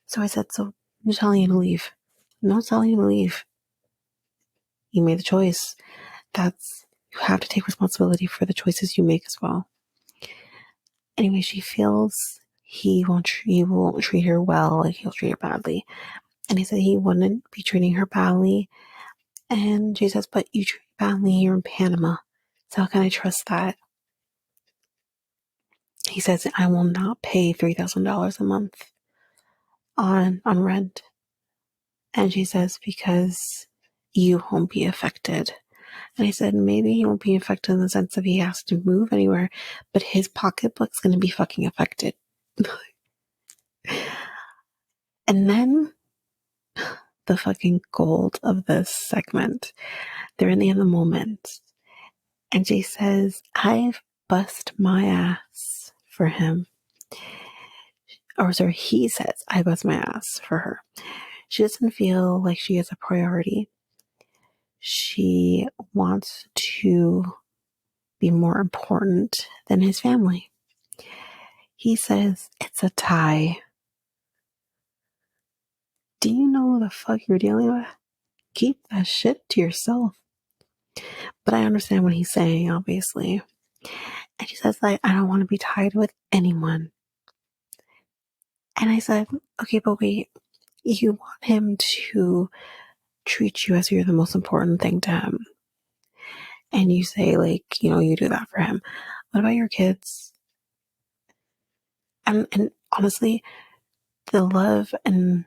[SPEAKER 1] So I said, so I'm telling you to leave. I'm not telling you to leave. You made the choice. You have to take responsibility for the choices you make as well. Anyway, she feels he won't treat her well, like he'll treat her badly. And he said he wouldn't be treating her badly. And she says, but you treat badly here in Panama. So how can I trust that? He says, I will not pay $3,000 a month on rent. And she says, because you won't be affected. And I said, maybe he won't be affected in the sense of he has to move anywhere, but his pocketbook's going to be fucking affected. And then the fucking gold of this segment, they're in the moment. And she says, I've bust my ass for him. Or sorry, he says, I bust my ass for her. She doesn't feel like she is a priority. She wants to be more important than his family. He says, it's a tie. Do you know what the fuck you're dealing with? Keep that shit to yourself. But I understand what he's saying, obviously. And she says, like, I don't want to be tied with anyone. And I said, okay, but wait, you want him to treat you as you're the most important thing to him. And you say, like, you do that for him. What about your kids? And honestly, the love and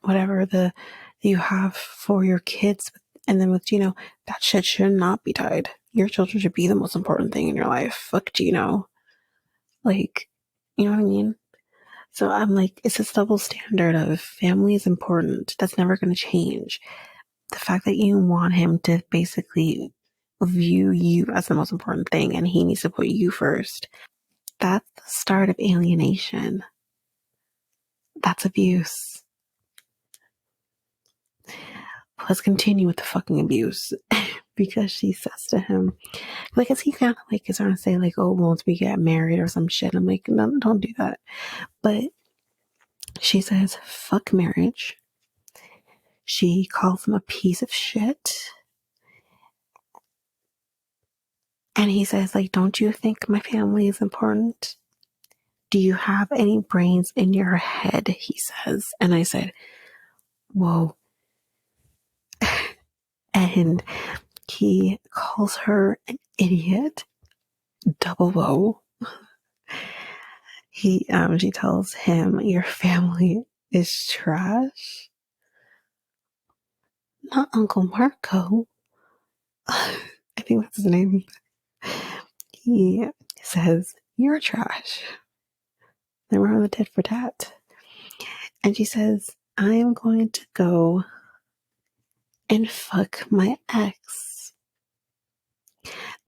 [SPEAKER 1] whatever that you have for your kids, and then with Gino, that shit should not be tied. Your children should be the most important thing in your life. Fuck Gino. Like, you know what I mean? So I'm like, it's this double standard of family is important. That's never going to change. The fact that you want him to basically view you as the most important thing and he needs to put you first, that's the start of alienation. That's abuse. Let's continue with the fucking abuse. Because she says to him, like, is he kind of like, is trying to say like, oh, once we get married or some shit? I'm like, no, don't do that. But she says, fuck marriage. She calls him a piece of shit. And he says, like, don't you think my family is important? Do you have any brains in your head? He says. And I said, whoa. And he calls her an idiot. Double whoa. She tells him, your family is trash. Not Uncle Marco. I think that's his name. He says, you're trash. Then we're on the tit for tat. And she says, I am going to go and fuck my ex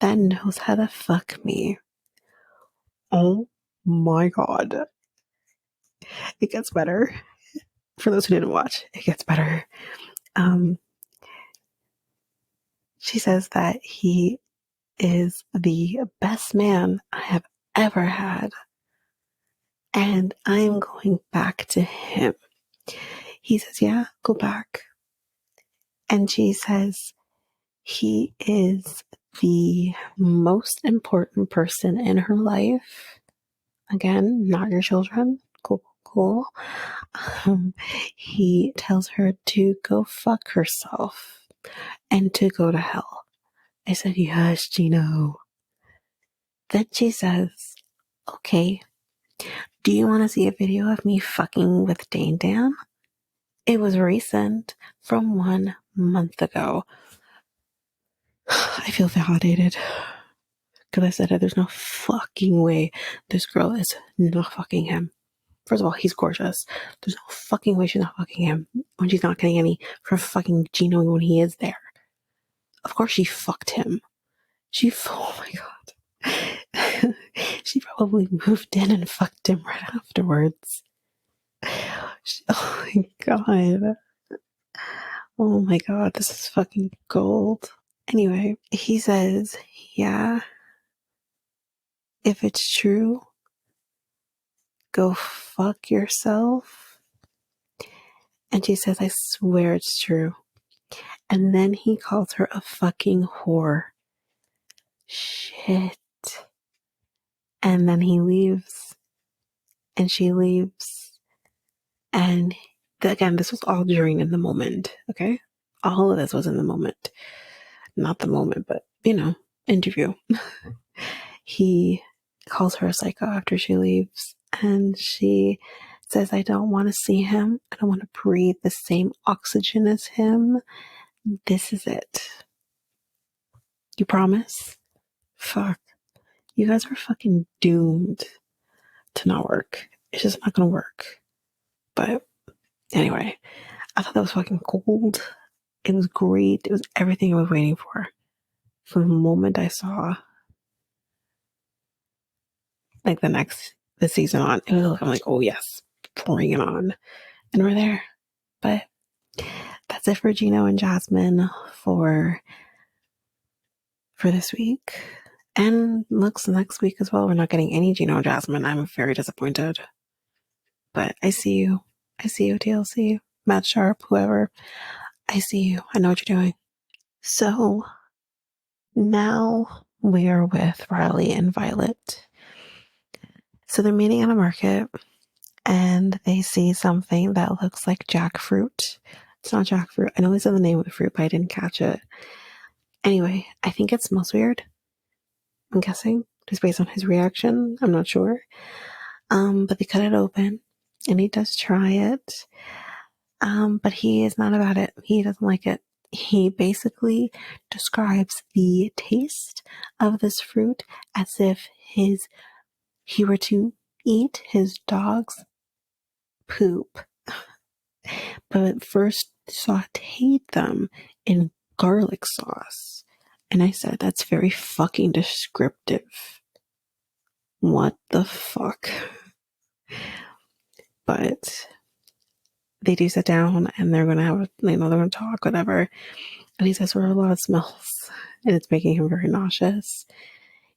[SPEAKER 1] that knows how to fuck me. Oh my God. It gets better. For those who didn't watch, it gets better. She says that he is the best man I have ever had. And I am going back to him. He says, yeah, go back. And she says, he is the most important person in her life. Again, not your children. Cool. He tells her to go fuck herself and to go to hell. I said, yes, Gino. Then she says, okay, do you want to see a video of me fucking with Dane Dan? It was recent, from 1 month ago. I feel validated. Because I said, there's no fucking way this girl is not fucking him. First of all, he's gorgeous. There's no fucking way she's not fucking him when she's not getting any from fucking Gino when he is there. Of course she fucked him. Oh my God. She probably moved in and fucked him right afterwards. Oh my God. Oh my God, this is fucking gold. Anyway, he says, yeah, if it's true, go fuck yourself. And she says, I swear it's true. And then he calls her a fucking whore. Shit. And then he leaves. And she leaves. And again, this was all during in the moment, okay? All of this was in the moment. Not the moment, but, interview. He calls her a psycho after she leaves. And she says, I don't want to see him. I don't want to breathe the same oxygen as him. This is it. You promise? Fuck. You guys are fucking doomed to not work. It's just not gonna work. But anyway, I thought that was fucking gold. It was great. It was everything I was waiting for. From the moment I saw like the season on, it was like, I'm like, oh yes, bring it on. And we're there. But that's it for Gino and Jasmine for this week. And looks next week as well. We're not getting any Gino and Jasmine. I'm very disappointed. But I see you. I see you, TLC, Matt Sharp, whoever. I see you. I know what you're doing. So now we are with Riley and Violet. So they're meeting at a market and they see something that looks like jackfruit. It's not jackfruit. I know they said the name of the fruit, but I didn't catch it. Anyway, I think it smells weird. I'm guessing, just based on his reaction. I'm not sure. But they cut it open and he does try it. But he is not about it. He doesn't like it. He basically describes the taste of this fruit as if he were to eat his dog's poop, but first sauteed them in garlic sauce. And I said, that's very fucking descriptive. What the fuck? But they do sit down and they're gonna they're gonna talk, whatever. And he says there are a lot of smells and it's making him very nauseous.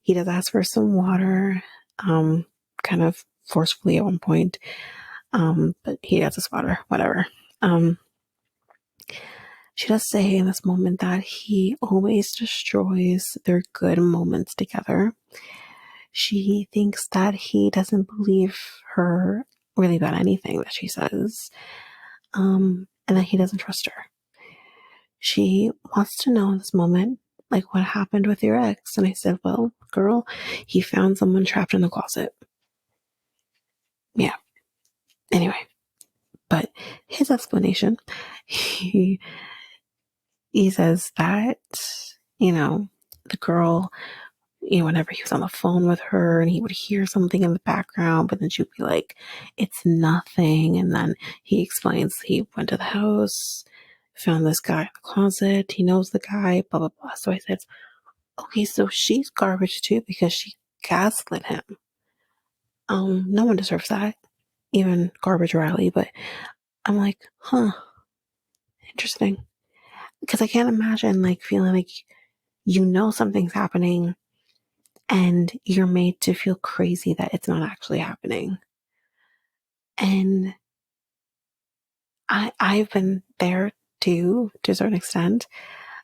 [SPEAKER 1] He does ask for some water, kind of forcefully at one point. But he has his water, whatever. She does say in this moment that he always destroys their good moments together. She thinks that he doesn't believe her really about anything that she says, and that he doesn't trust her. She wants to know in this moment, like, what happened with your ex? And I said, well, girl, he found someone trapped in the closet. Yeah. Anyway, but his explanation, he says that, the girl, whenever he was on the phone with her and he would hear something in the background, but then she'd be like, it's nothing. And then he explains he went to the house, found this guy in the closet. He knows the guy, blah, blah, blah. So I said, okay, so she's garbage too because she gaslit him. No one deserves that, even garbage Riley. But I'm like, huh, interesting. Because I can't imagine like feeling like something's happening and you're made to feel crazy that it's not actually happening. And I've been there too, to a certain extent,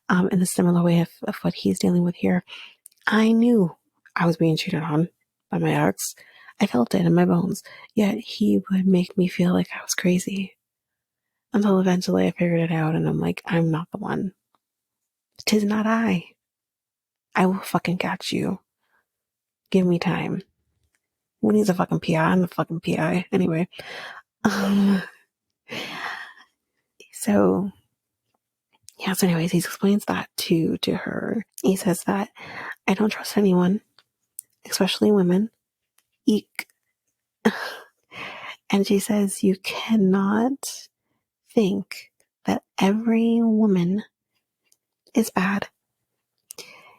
[SPEAKER 1] in a similar way of what he's dealing with here. I knew I was being cheated on by my ex. I felt it in my bones. Yet he would make me feel like I was crazy. Until eventually I figured it out and I'm like, I'm not the one. 'Tis not I. I will fucking catch you. Give me time. Who needs a fucking PI? I'm the fucking PI. Anyway. So anyways, he explains that to her. He says that I don't trust anyone, especially women. Eek. And she says you cannot think that every woman is bad.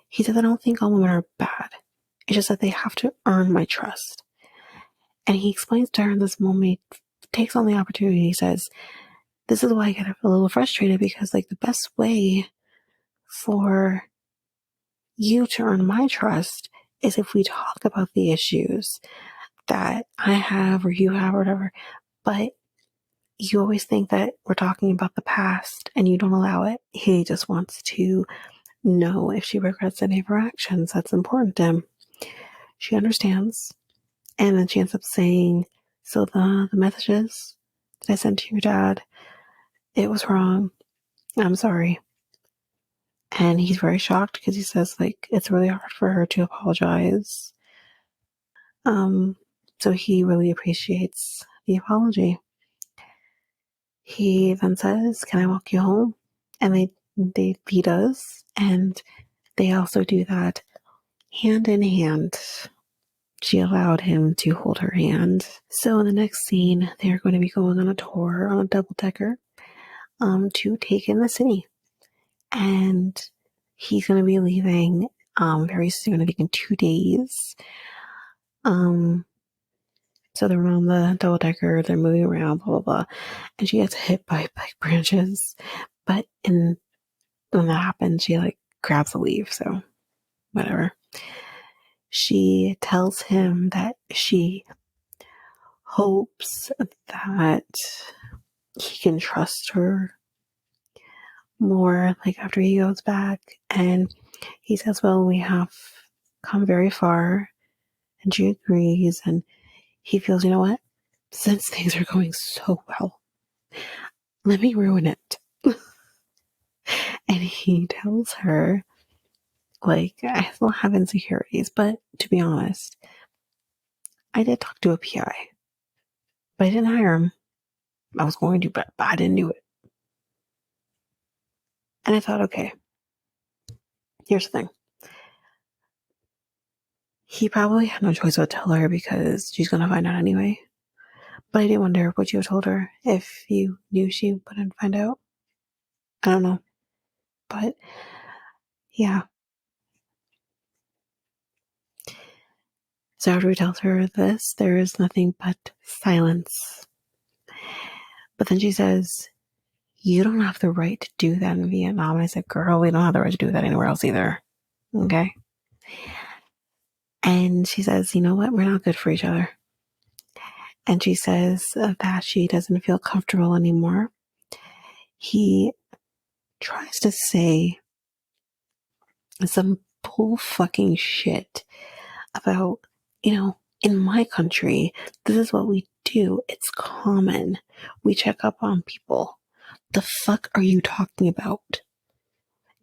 [SPEAKER 1] He says I don't think all women are bad. It's just that they have to earn my trust. And he explains to her in this moment, he takes on the opportunity. He says, this is why I get a little frustrated because like the best way for you to earn my trust is if we talk about the issues that I have or you have or whatever. But you always think that we're talking about the past and you don't allow it. He just wants to know if she regrets any of her actions. That's important to him. She understands. And then she ends up saying, so the messages that I sent to your dad, it was wrong. I'm sorry. And he's very shocked because he says, like, it's really hard for her to apologize. So he really appreciates the apology. He then says, can I walk you home? And he does. And they also do that hand in hand. She allowed him to hold her hand. So in the next scene, they're going to be going on a tour on a double-decker to take in the city. And he's going to be leaving very soon, I think in 2 days. So they're on the double-decker, they're moving around, blah, blah, blah. And she gets hit by bike branches. But when that happens, she like grabs a leaf, so whatever. She tells him that she hopes that he can trust her more, like after he goes back. And he says, well, we have come very far. And she agrees. And he feels, you know what? Since things are going so well, let me ruin it. And he tells her, like, I still have insecurities, but to be honest, I did talk to a PI, but I didn't hire him. I was going to, but I didn't do it. And I thought, okay, here's the thing. He probably had no choice but to tell her because she's going to find out anyway. But I did wonder what you had told her if you knew she wouldn't find out. I don't know. But yeah. So after he tells her this, there is nothing but silence. But then she says, you don't have the right to do that in Vietnam. And I said, girl, we don't have the right to do that anywhere else either. Okay? And she says, you know what? We're not good for each other. And she says that she doesn't feel comfortable anymore. He tries to say some bull fucking shit about, in my country, this is what we do. It's common. We check up on people. The fuck are you talking about?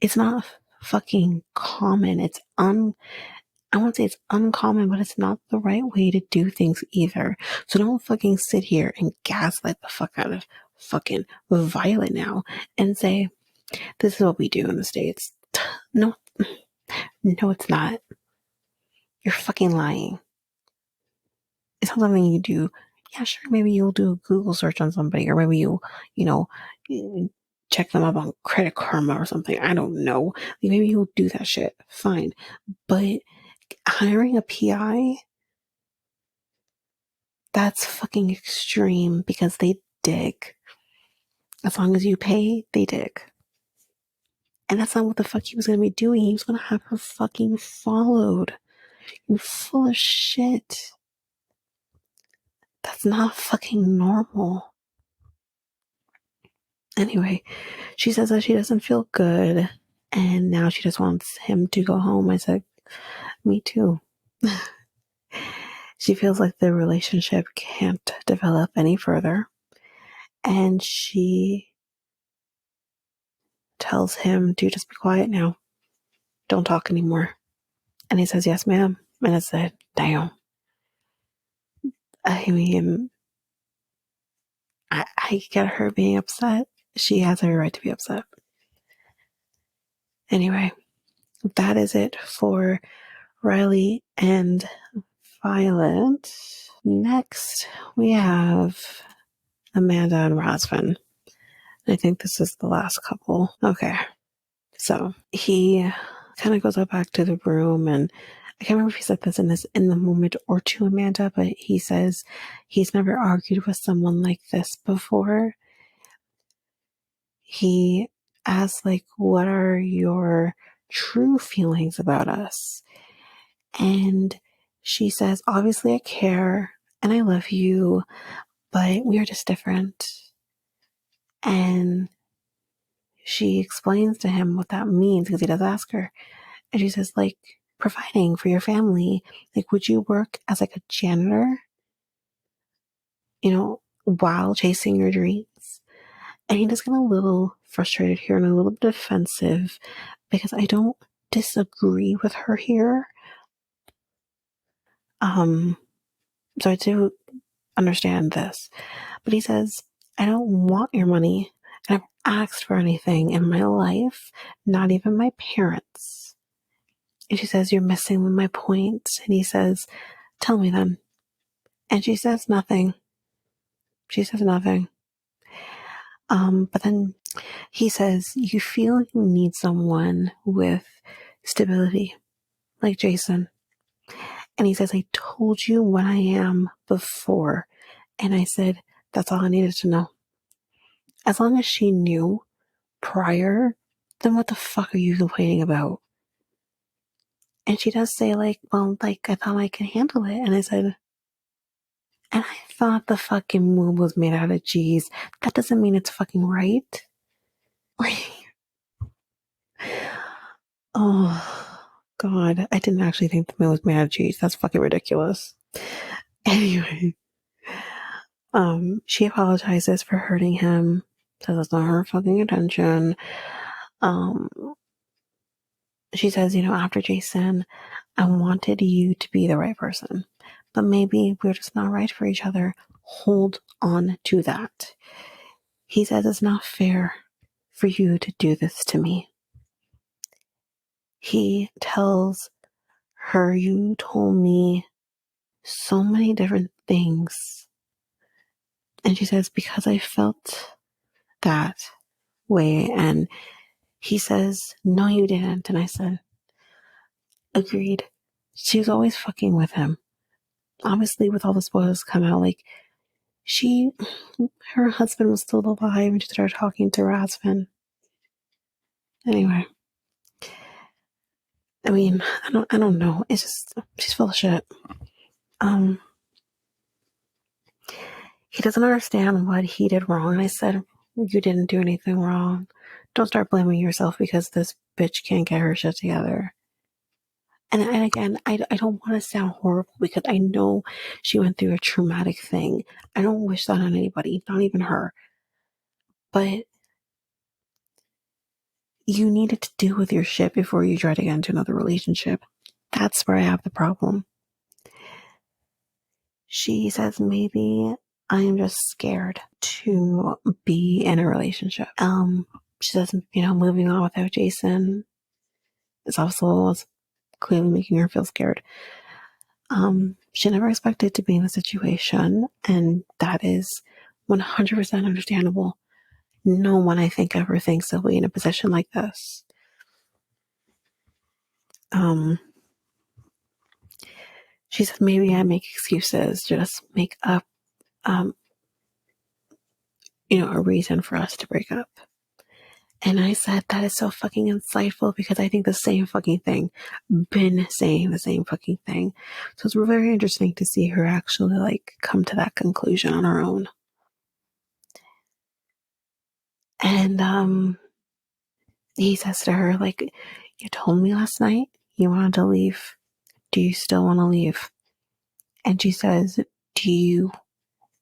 [SPEAKER 1] It's not fucking common. I won't say it's uncommon, but it's not the right way to do things either. So don't fucking sit here and gaslight the fuck out of fucking Violet now and say, this is what we do in the States. No, no, it's not. You're fucking lying. It's not something you do. Yeah, sure, maybe you'll do a Google search on somebody, or maybe you'll, check them up on Credit Karma or something. I don't know. Maybe you'll do that shit. Fine. But hiring a PI, that's fucking extreme because they dig. As long as you pay, they dig. And that's not what the fuck he was going to be doing. He was going to have her fucking followed. You're full of shit. That's not fucking normal. Anyway, she says that she doesn't feel good and now she just wants him to go home. I said, me too. She feels like the relationship can't develop any further. And she tells him to just be quiet now. Don't talk anymore. And he says, yes, ma'am. And I said, damn. I mean, I get her being upset. She has every right to be upset. Anyway, that is it for Riley and Violet. Next, we have Amanda and Razvan. I think this is the last couple. Okay. So he kind of goes back to the room, and I can't remember if he said this in the moment or to Amanda, but he says he's never argued with someone like this before. He asks, like, what are your true feelings about us? And she says, obviously I care and I love you, but we are just different. And she explains to him what that means because he does ask her. And she says, like, providing for your family. Like, would you work as like a janitor, while chasing your dreams? And he does get a little frustrated here and a little bit defensive because I don't disagree with her here. So I do understand this. But he says, I don't want your money. I never asked for anything in my life, not even my parents. And she says, you're missing my point. And he says, tell me then. And she says nothing. She says nothing. But then he says, you feel you need someone with stability, like Jason. And he says, I told you what I am before. And I said, that's all I needed to know. As long as she knew prior, then what the fuck are you complaining about? And she does say, like, well, like, I thought I could handle it. And I said, and I thought the fucking moon was made out of cheese. That doesn't mean it's fucking right. Oh, God. I didn't actually think the moon was made out of cheese. That's fucking ridiculous. Anyway. She apologizes for hurting him. Says it's not her fucking intention. She says, after Jason, I wanted you to be the right person. But maybe we're just not right for each other. Hold on to that. He says it's not fair for you to do this to me. He tells her, you told me so many different things. And she says, because I felt that way. And he says, no, you didn't. And I said, agreed. She was always fucking with him. Obviously, with all the spoilers come out, like, her husband was still alive and she started talking to Razvan. Anyway. I mean, I don't know. It's just, she's full of shit. He doesn't understand what he did wrong. And I said, You didn't do anything wrong. Don't start blaming yourself because this bitch can't get her shit together. And again, I don't want to sound horrible because I know she went through a traumatic thing. I don't wish that on anybody, not even her. But you needed to deal with your shit before you try to get into another relationship. That's where I have the problem. She says maybe I'm just scared to be in a relationship. She says, moving on without Jason is also clearly making her feel scared. She never expected to be in the situation, and that is 100% understandable. No one, I think, ever thinks they'll be in a position like this. She said, maybe I make excuses, just make up, a reason for us to break up. And I said, that is so fucking insightful because I think the same fucking thing. Been saying the same fucking thing. So it's very interesting to see her actually come to that conclusion on her own. And he says to her, you told me last night you wanted to leave. Do you still want to leave? And she says, do you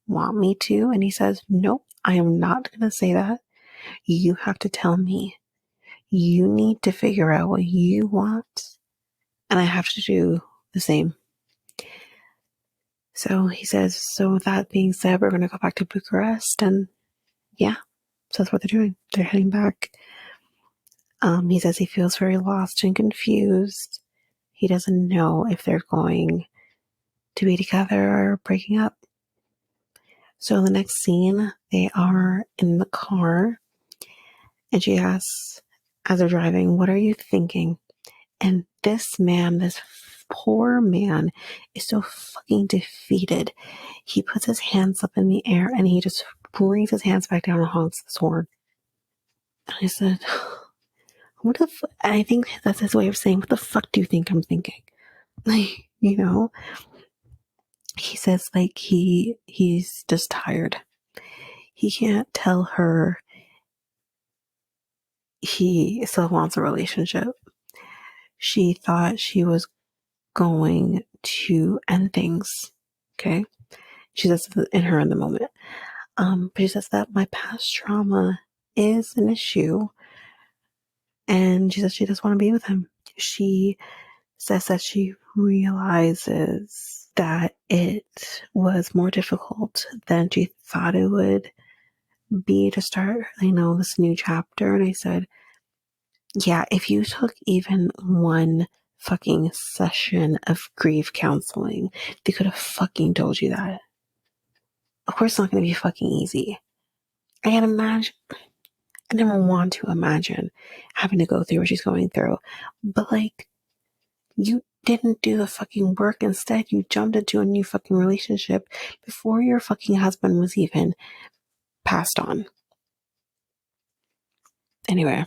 [SPEAKER 1] want me to? And he says, nope, I am not going to say that. You have to tell me. You need to figure out what you want. And I have to do the same. So he says, so with that being said, we're going to go back to Bucharest. And yeah, so that's what they're doing. They're heading back. He says he feels very lost and confused. He doesn't know if they're going to be together or breaking up. So in the next scene, they are in the car. And she asks, as they're driving, what are you thinking? And this man, this poor man, is so fucking defeated. He puts his hands up in the air and he just brings his hands back down and honks his horn. And I said, what the fuck? I think that's his way of saying, what the fuck do you think I'm thinking? He says he's just tired. He can't tell her he still wants a relationship. She thought she was going to end things. Okay. She says in the moment. But she says that my past trauma is an issue. And she says she doesn't want to be with him. She says that she realizes that it was more difficult than she thought it would be to start, this new chapter. And I said, yeah, if you took even one fucking session of grief counseling, they could have fucking told you that. Of course, it's not going to be fucking easy. I can imagine. I never want to imagine having to go through what she's going through. But you didn't do the fucking work. Instead, you jumped into a new fucking relationship before your fucking husband was even passed on. Anyway.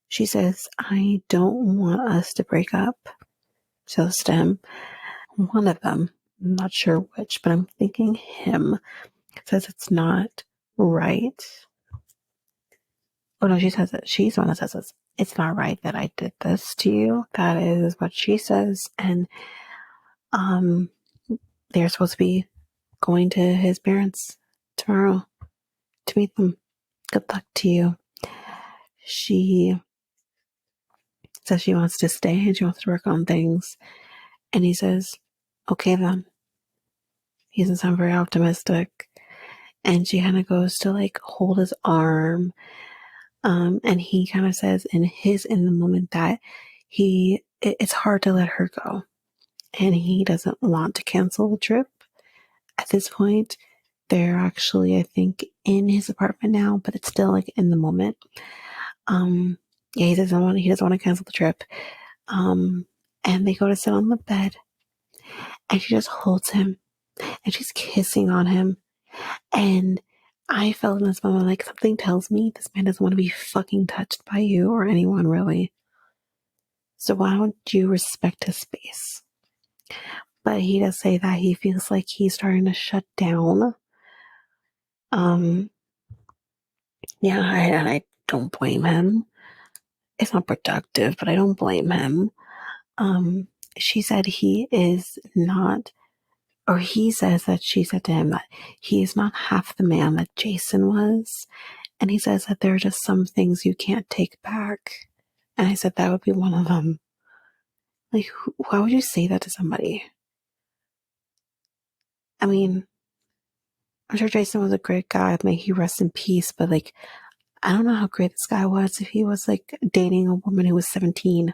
[SPEAKER 1] She says, I don't want us to break up. Says to him. One of them, I'm not sure which, but I'm thinking him, says it's not right. Oh no, she says it. She's the one that says this. It's not right that I did this to you. That is what she says. And they're supposed to be going to his parents tomorrow to meet them. Good luck to you. She says she wants to stay and she wants to work on things. And he says, okay then. He doesn't sound very optimistic. And she kind of goes to hold his arm. And he kind of says in the moment that it's hard to let her go. And he doesn't want to cancel the trip. At this point, they're actually, I think, in his apartment now, but it's still in the moment. Yeah, he doesn't want to cancel the trip. And they go to sit on the bed and she just holds him and she's kissing on him. And I felt in this moment something tells me this man doesn't want to be fucking touched by you or anyone really. So why don't you respect his space? But he does say that he feels like he's starting to shut down Yeah, I don't blame him. It's not productive, but I don't blame him. She said he is not, or he says that she said to him that he is not half the man that Jason was. And he says that there are just some things you can't take back. And I said that would be one of them. Like, why would you say that to somebody? I mean, I'm sure Jason was a great guy. May he rest in peace. But like, I don't know how great this guy was if he was like dating a woman who was 17.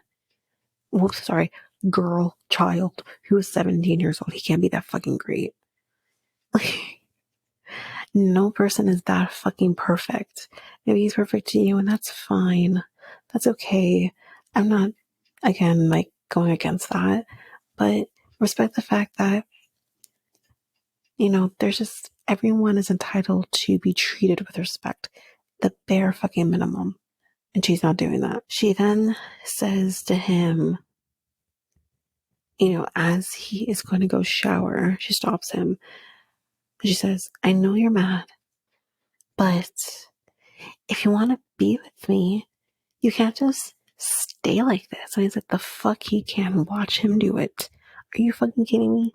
[SPEAKER 1] Whoops, sorry, child who was 17 years old. He can't be that fucking great. Like, no person is that fucking perfect. Maybe he's perfect to you, and that's fine. That's okay. I'm not, again, like going against that, but respect the fact that, there's just, everyone is entitled to be treated with respect. The bare fucking minimum. And she's not doing that. She then says to him, as he is going to go shower, she stops him. She says, I know you're mad, but if you want to be with me, you can't just stay like this. And he's like, the fuck he can. Watch him do it. Are you fucking kidding me?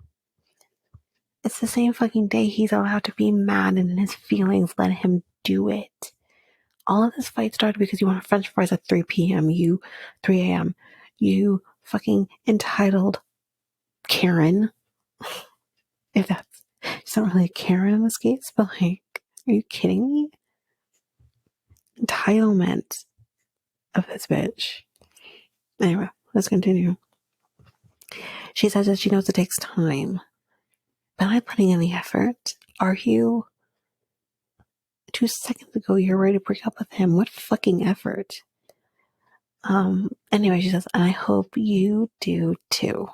[SPEAKER 1] It's the same fucking day he's allowed to be mad and in his feelings. Let him do it. All of this fight started because you want French fries at 3 p.m. 3 a.m. You fucking entitled Karen. If that's, she's not really a Karen in this case, but like, are you kidding me? Entitlement of this bitch. Anyway, let's continue. She says that she knows it takes time. But am I putting in the effort? Are you? 2 seconds ago, you're ready to break up with him. What fucking effort? Anyway, she says, and I hope you do too.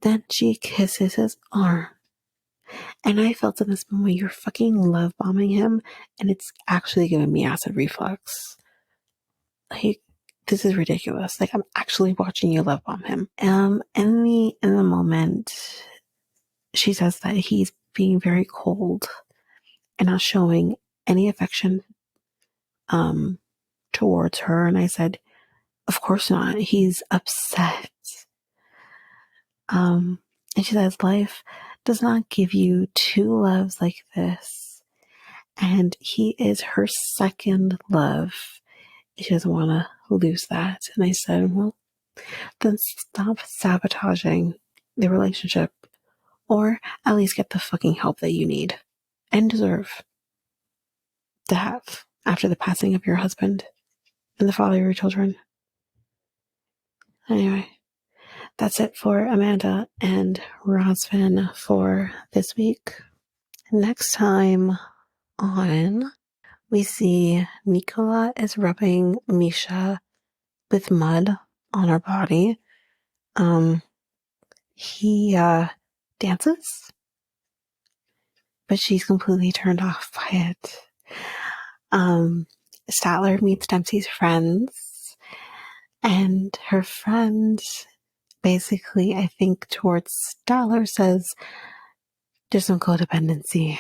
[SPEAKER 1] Then she kisses his arm. And I felt in this moment, you're fucking love bombing him, and it's actually giving me acid reflux. Like, this is ridiculous. Like, I'm actually watching you love bomb him. In the moment, she says that he's being very cold and not showing any affection towards her. And I said, of course not. He's upset. And she says, life does not give you two loves like this. And he is her second love. She doesn't want to lose that. And I said, well, then stop sabotaging the relationship. Or at least get the fucking help that you need and deserve to have after the passing of your husband and the father of your children. Anyway, that's it for Amanda and Razvan for this week. Next time on, we see Nicola is rubbing Meisha with mud on her body. He dances, but she's completely turned off by it. Statler meets Dempsey's friends, and her friend basically, I think, towards Statler says there's some codependency.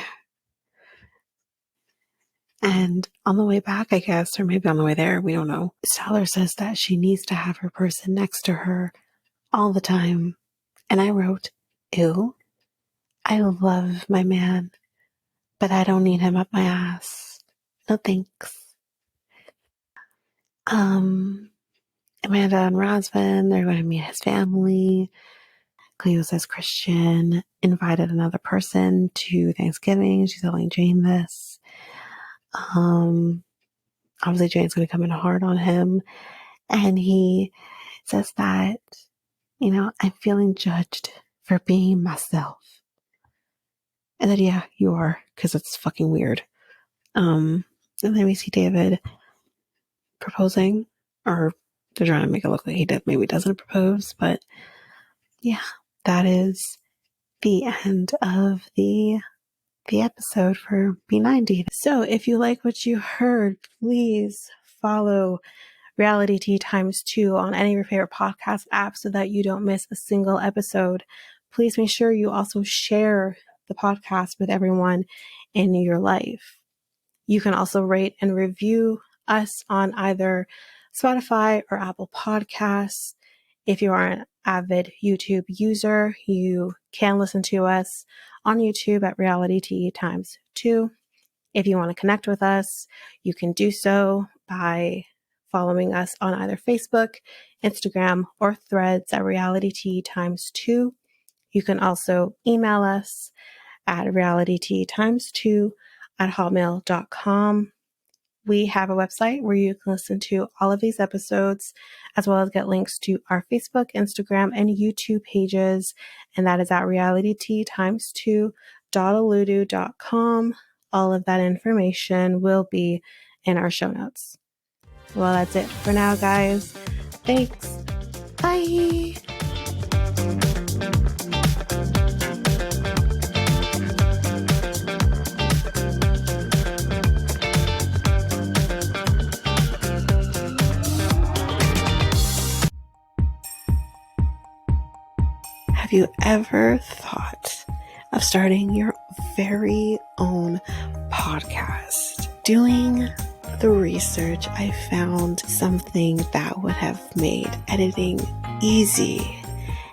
[SPEAKER 1] And on the way back, I guess, or maybe on the way there, we don't know, Statler says that she needs to have her person next to her all the time. And I wrote, ew, I love my man, but I don't need him up my ass. No thanks. Amanda and Razvan, they're going to meet his family. Cleo says Christian invited another person to Thanksgiving. She's telling Jane this. Obviously Jane's going to come in hard on him. And he says that, I'm feeling judged for being myself. And then, yeah, you are, because it's fucking weird. And then we see David proposing, or they're trying to make it look like he maybe doesn't propose, but yeah, that is the end of the episode for B90. So if you like what you heard, please follow Reality Tea Times 2 on any of your favorite podcast apps so that you don't miss a single episode. please make sure you also share the podcast with everyone in your life. You can also rate and review us on either Spotify or Apple Podcasts. If you are an avid YouTube user, you can listen to us on YouTube at Reality TE times 2. If you want to connect with us, you can do so by following us on either Facebook, Instagram, or Threads at Reality TE times 2. You can also email us at realitytimes2@hotmail.com. We have a website where you can listen to all of these episodes, as well as get links to our Facebook, Instagram, and YouTube pages, and that is at realitytimes2.aludu.com. All of that information will be in our show notes. Well, that's it for now, guys. Thanks. Bye. Have you ever thought of starting your very own podcast? Doing the research, I found something that would have made editing easy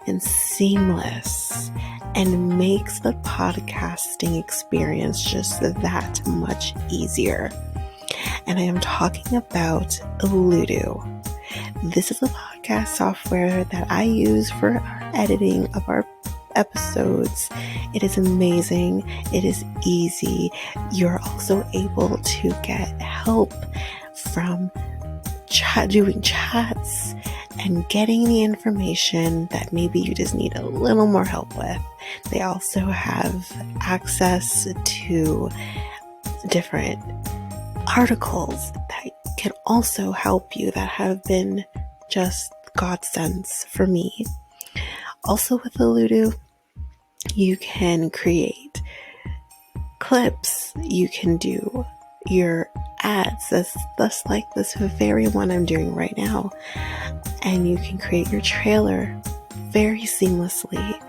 [SPEAKER 1] and seamless and makes the podcasting experience just that much easier. And I am talking about Aludu. This is a podcast software that I use for our editing of our episodes. It is amazing. It is easy. You're also able to get help from doing chats and getting the information that maybe you just need a little more help with. They also have access to different articles that can also help you that have been just godsends for me. Also with Aludu, you can create clips. You can do your ads, just like this very one I'm doing right now. And you can create your trailer very seamlessly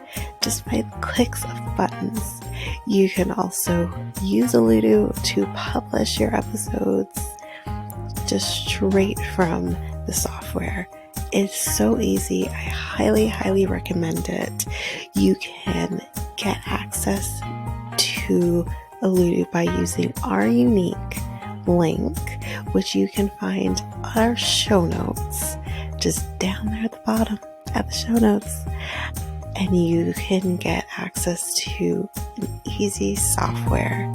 [SPEAKER 1] just by the clicks of buttons. You can also use Aludu to publish your episodes just straight from the software. It's so easy. I highly, highly recommend it. You can get access to Aludu by using our unique link, which you can find on our show notes, just down there at the bottom at the show notes. And you can get access to an easy software